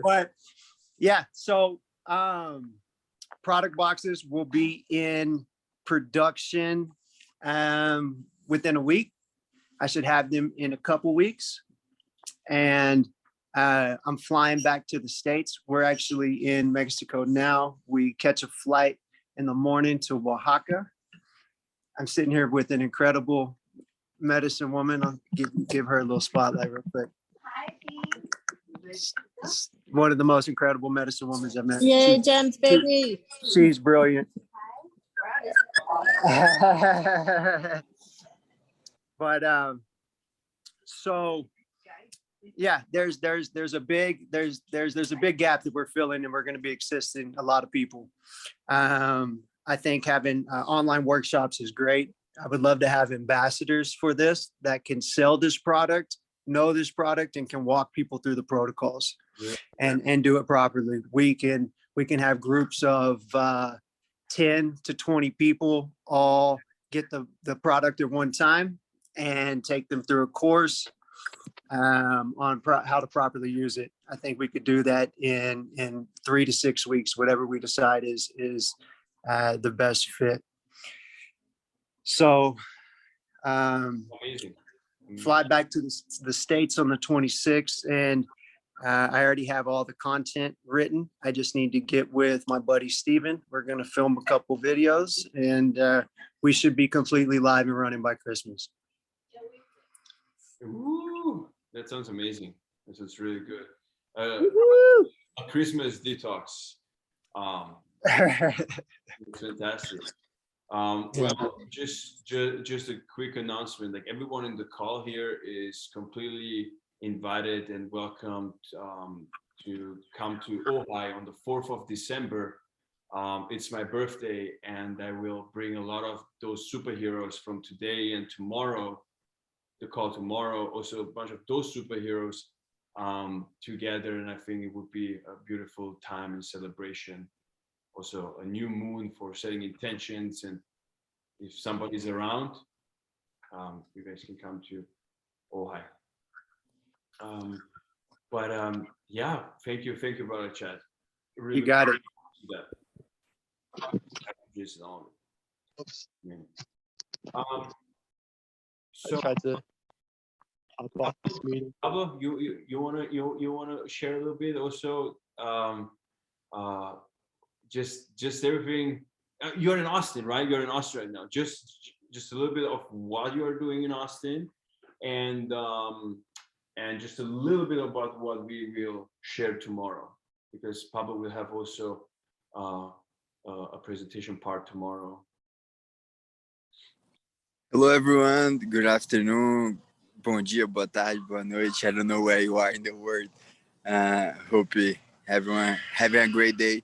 But yeah, so product boxes will be in production within a week. I should have them in a couple weeks. And I'm flying back to the States. We're actually in Mexico now. We catch a flight in the morning to Oaxaca. I'm sitting here with an incredible medicine woman. I'll give her a little spotlight real quick. One of the most incredible medicine women I've met. Yay, James, baby. She's brilliant. But so yeah, there's a big gap that we're filling, and we're going to be assisting a lot of people. I think having online workshops is great. I would love to have ambassadors for this that can sell this product, know this product, and can walk people through the protocols. Yeah. and do it properly. We can have groups of 10 to 20 people all get the product at one time and take them through a course on how to properly use it. I think we could do that in 3 to 6 weeks, whatever we decide is the best fit. So fly back to the States on the 26th, and I already have all the content written. I just need to get with my buddy Steven. We're going to film a couple videos, and we should be completely live and running by Christmas. Ooh, that sounds amazing. That sounds really good. A Christmas detox. Fantastic. Well, just a quick announcement. Like, everyone in the call here is completely invited and welcomed to come to Ojai on the 4th of December. It's my birthday, and I will bring a lot of those superheroes from today and tomorrow, the call tomorrow, also a bunch of those superheroes together, and I think it would be a beautiful time and celebration. Also a new moon for setting intentions, and if somebody's around, you guys can come to Ojai. Yeah, thank you, brother Chad. Really, you got it. Just on. Oops. So I tried to hop off this meeting. Pablo, you wanna share a little bit also? Just everything. You're in Austin, right? You're in Austin right now. Just a little bit of what you are doing in Austin, and just a little bit about what we will share tomorrow, because Pablo will have also a presentation part tomorrow. Hello, everyone. Good afternoon. Bom dia, boa tarde, boa noite. I don't know where you are in the world. Hope everyone having a great day.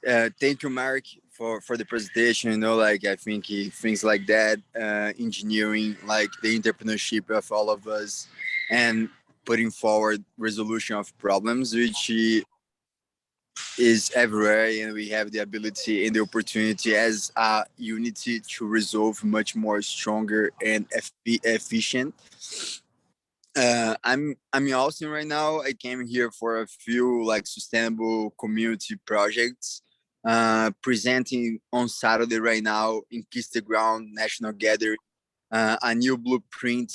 Thank you, Mark, for the presentation. You know, like I think things like that, engineering, like the entrepreneurship of all of us, and putting forward resolution of problems, which is everywhere, and we have the ability and the opportunity as a unity to resolve much more stronger and efficient. I'm in Austin right now. I came here for a few like sustainable community projects, presenting on Saturday right now in Kiss the Ground National Gathering, a new blueprint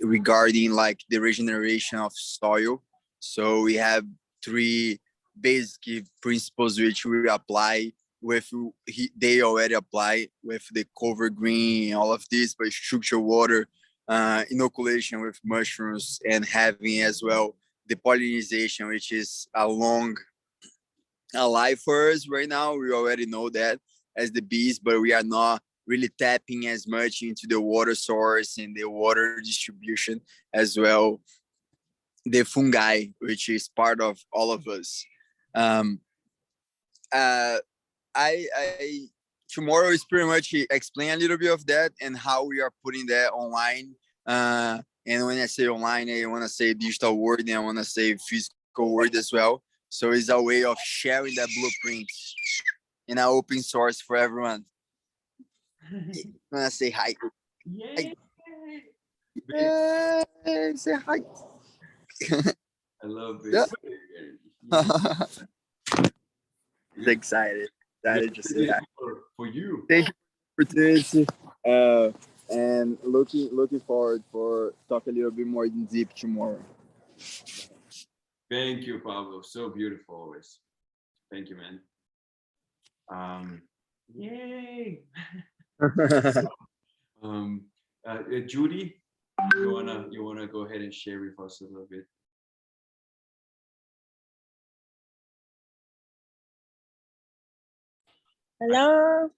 regarding like the regeneration of soil. So we have three basic principles which we apply with. They already apply with the cover green and all of this, but structured water, inoculation with mushrooms, and having as well the pollination, which is a long life for us right now. We already know that as the bees, but we are not really tapping as much into the water source and the water distribution as well. The fungi, which is part of all of us. I tomorrow is pretty much explain a little bit of that and how we are putting that online. And when I say online, I want to say digital world, and I want to say physical world as well. So it's a way of sharing that blueprint in an open source for everyone. I want to say hi. Yay! Yay, say hi. I love it. Yeah. He's excited. Excited to say hi. For you. Thank you for the opportunity. And looking forward for talk a little bit more in deep tomorrow. Thank you, Pablo. So beautiful always. Thank you, man. Yay! Judy, you wanna go ahead and share with us a little bit? Hello.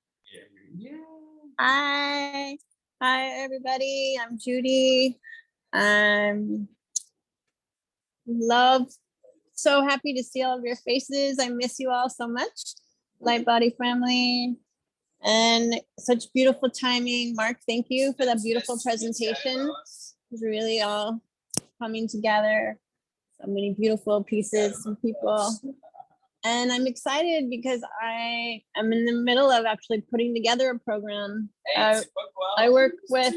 Yeah. Hi. Hi, everybody. I'm Judy. I'm so happy to see all of your faces. I miss you all so much. Lightbody family. And such beautiful timing. Mark, thank you for that beautiful presentation. It's really all coming together. So many beautiful pieces and people. And I'm excited because I am in the middle of actually putting together a program. I work with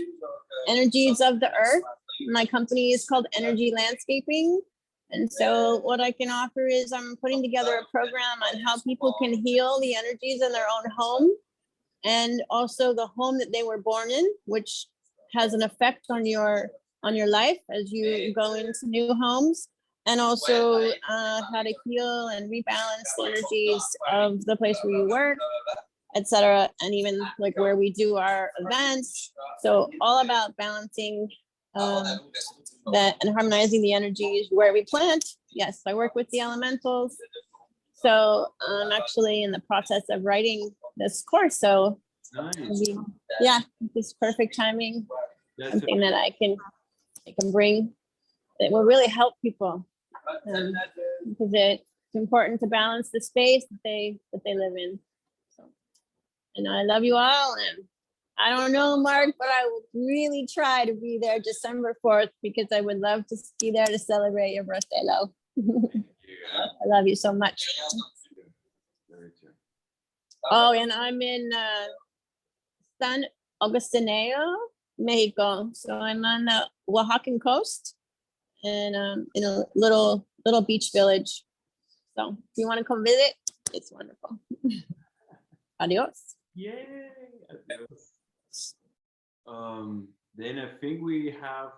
energies of the earth. My company is called Energy Landscaping. And so what I can offer is I'm putting together a program on how people can heal the energies in their own home, and also the home that they were born in, which has an effect on your life as you go into new homes. And also how to heal and rebalance the energies of the place where you work, etc. And even like where we do our events. So all about balancing that and harmonizing the energies where we plant. Yes, I work with the elementals. So I'm actually in the process of writing this course. So yeah, it's perfect timing. Something that I can bring that will really help people. Because it's important to balance the space that they live in. So, and I love you all, and I don't know, Mark, but I will really try to be there December 4th because I would love to be there to celebrate your birthday, Lo. I love you so much. Oh, and I'm in San Agustineo, Mexico. So I'm on the Oaxacan coast. And in a little beach village. So if you want to come visit, it's wonderful. Adios. Yay. Adios. Then I think we have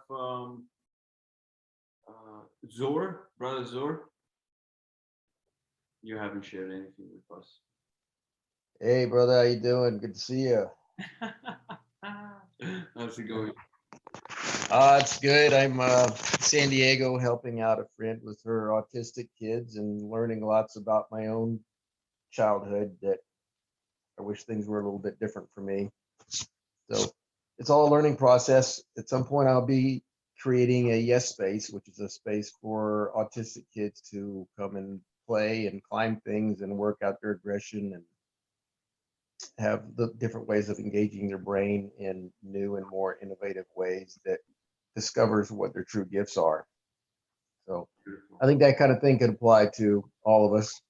Zor, brother Zor, you haven't shared anything with us. Hey, brother, how you doing? Good to see you. How's it going? It's good. I'm San Diego helping out a friend with her autistic kids and learning lots about my own childhood that I wish things were a little bit different for me. So it's all a learning process. At some point, I'll be creating a yes space, which is a space for autistic kids to come and play and climb things and work out their aggression and have the different ways of engaging their brain in new and more innovative ways that discovers what their true gifts are. So I think that kind of thing could apply to all of us.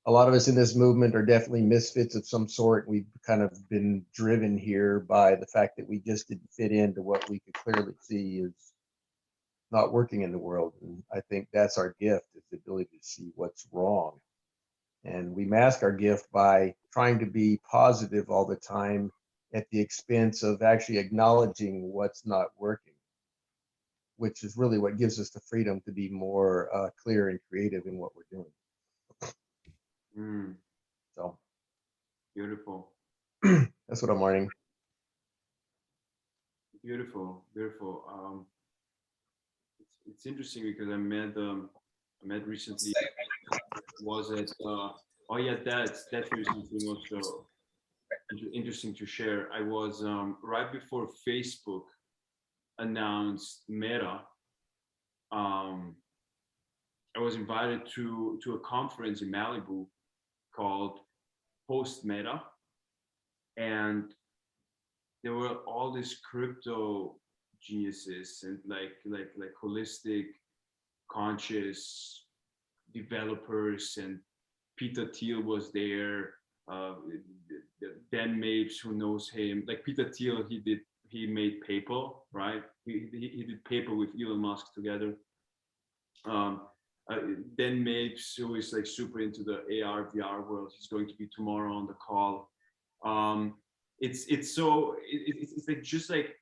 A lot of us in this movement are definitely misfits of some sort. We've kind of been driven here by the fact that we just didn't fit into what we could clearly see is not working in the world. And I think that's our gift, is the ability to see what's wrong. And we mask our gift by trying to be positive all the time at the expense of actually acknowledging what's not working, which is really what gives us the freedom to be more clear and creative in what we're doing. So beautiful. That's what I'm learning. Beautiful, beautiful. It's interesting because I met recently. Was it? Oh yeah, that's definitely something also interesting to share. I was right before Facebook announced Meta. I was invited to a conference in Malibu called Post Meta, and there were all these crypto geniuses and like holistic, conscious developers, and Peter Thiel was there. Dan Mapes, who knows him? Like Peter Thiel, he made PayPal, right? He did PayPal with Elon Musk together. Dan Mapes, who is like super into the AR VR world, he's going to be tomorrow on the call. It's like just like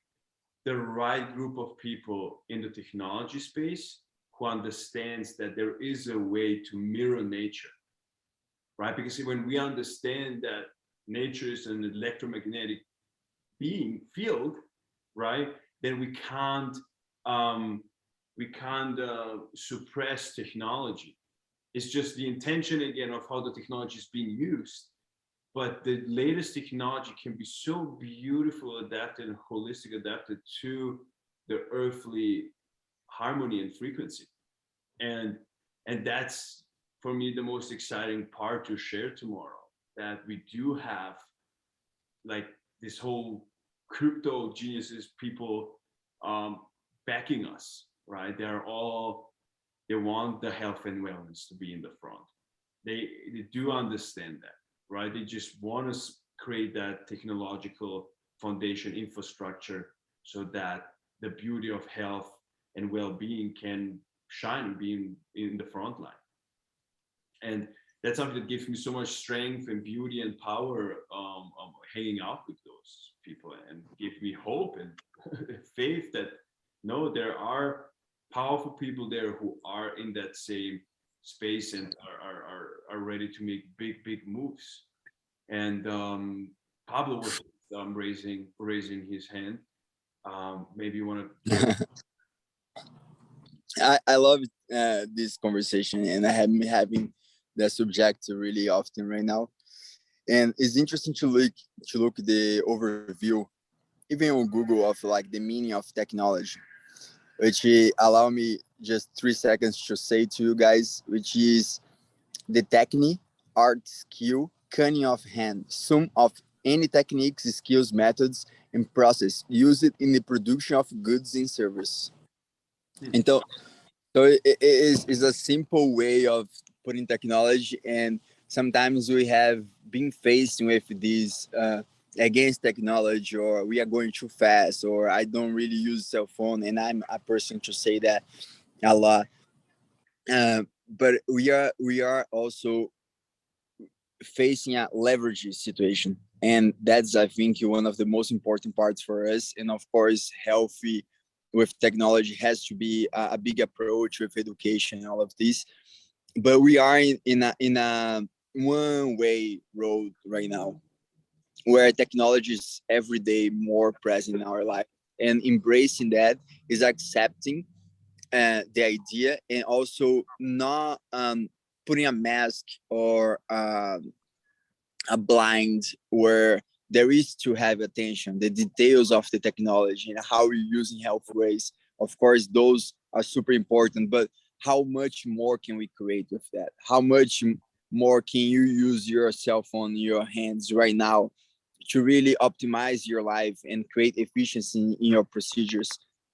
the right group of people in the technology space who understands that there is a way to mirror nature, right? Because when we understand that nature is an electromagnetic field, right, then we can't suppress technology. It's just the intention again of how the technology is being used. But the latest technology can be so beautiful, adapted and holistic, adapted to the earthly harmony and frequency. And that's for me the most exciting part to share tomorrow, that we do have like this whole crypto geniuses, people backing us, right? They want the health and wellness to be in the front. They do understand that, right? They just want to create that technological foundation infrastructure so that the beauty of health and well-being can shine and be in the front line. And that's something that gives me so much strength and beauty and power hanging out with those people, and give me hope and faith that no, there are powerful people there who are in that same space and are ready to make big moves. And Pablo was raising his hand. Maybe you want to. I love this conversation, and I have been having that subject really often right now. And it's interesting to look at the overview, even on Google, of like the meaning of technology, which allow me just 3 seconds to say to you guys, which is the technique, art, skill, cunning of hand, sum of any techniques, skills, methods, and process used in the production of goods and service. And so it is a simple way of putting technology, and sometimes we have been faced with this against technology, or we are going too fast, or I don't really use cell phone, and I'm a person to say that a lot. But we are also facing a leverage situation, and that's, I think, one of the most important parts for us. And of course, healthy with technology has to be a big approach with education and all of this. But we are in a one-way road right now, where technology is every day more present in our life, and embracing that is accepting the idea, and also not putting a mask or a blind where there is to have attention, the details of the technology and how we're using health ways. Of course, those are super important, but how much more can we create with that? How much more can you use your cell phone in your hands right now to really optimize your life and create efficiency in your procedures?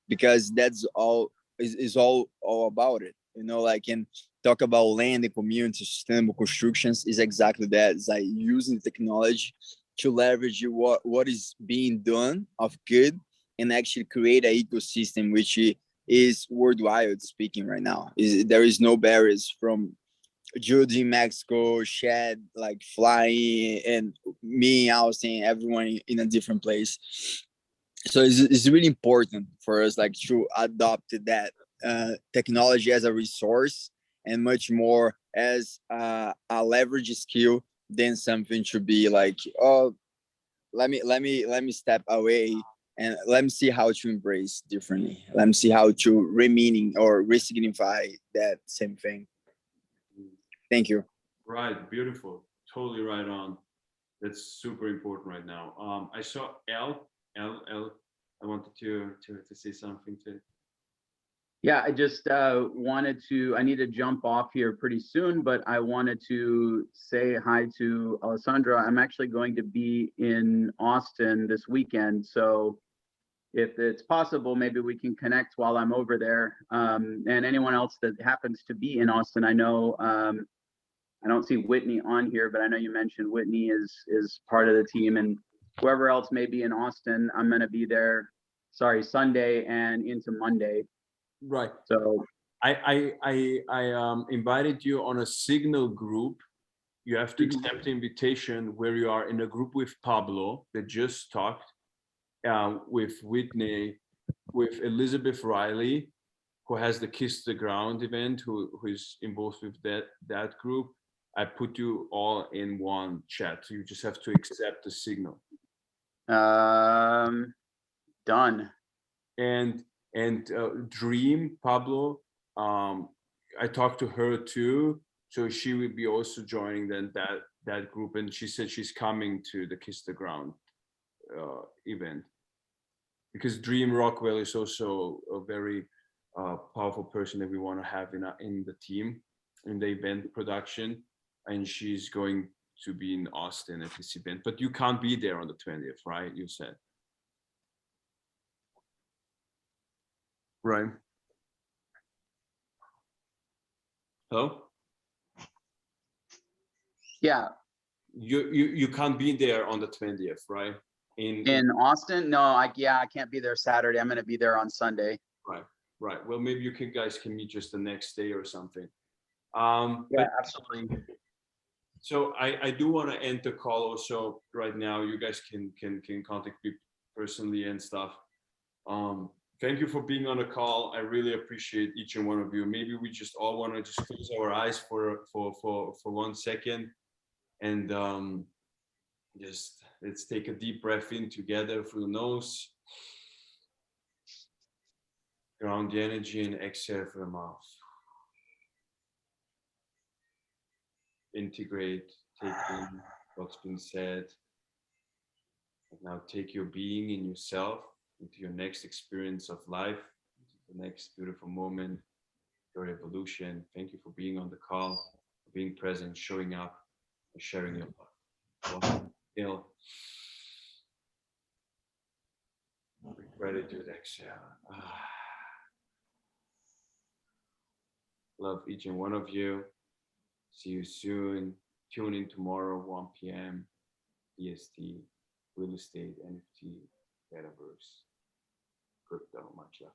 Because that's all is all about it. You know, like, and talk about land and community sustainable constructions is exactly that. It's like using technology to leverage what is being done of good and actually create an ecosystem which is worldwide speaking right now. There is no barriers from Judy in Mexico, Shad like flying, and me, Austin, everyone in a different place. So it's really important for us like to adopt that technology as a resource and much more as a leverage skill than something to be like, oh, let me step away and let me see how to embrace differently. Let me see how to re-meaning or re-signify that same thing. Thank you. Right, beautiful, totally right on. That's super important right now. I saw L. I wanted to say something to. Yeah, I just wanted to, I need to jump off here pretty soon, but I wanted to say hi to Alessandra. I'm actually going to be in Austin this weekend. So if it's possible, maybe we can connect while I'm over there. And anyone else that happens to be in Austin, I know, I don't see Whitney on here, but I know you mentioned Whitney is part of the team, and whoever else may be in Austin, I'm going to be there, Sunday and into Monday. Right. So I invited you on a Signal group. You have to accept the invitation where you are in a group with Pablo that just talked, with Whitney, with Elizabeth Riley, who has the Kiss the Ground event, who is involved with that group. I put you all in one chat. So you just have to accept the Signal. Done. And Dream, Pablo, I talked to her too, so she will be also joining then that group, and she said she's coming to the Kiss the Ground event, because Dream Rockwell is also a very powerful person that we want to have in the team, in the event production, and she's going to be in Austin at this event. But you can't be there on the 20th, right? You said. Right. Hello? Yeah. You can't be there on the 20th, right? In Austin? No, I can't be there Saturday. I'm going to be there on Sunday. Right. Well, maybe you guys can meet just the next day or something. Yeah, absolutely. So I do want to end the call also right now. You guys can contact me personally and stuff. Thank you for being on the call. I really appreciate each and one of you. Maybe we just all want to just close our eyes for 1 second, and just let's take a deep breath in together through the nose. Ground the energy and exhale through the mouth. Integrate, take in what's been said. And now take your being in yourself into your next experience of life, the next beautiful moment, your evolution. Thank you for being on the call, for being present, showing up, and sharing your love. Inhale. With gratitude, exhale. Love each and one of you. See you soon. Tune in tomorrow, 1 p.m. EST, real estate, NFT, metaverse, crypto, much love.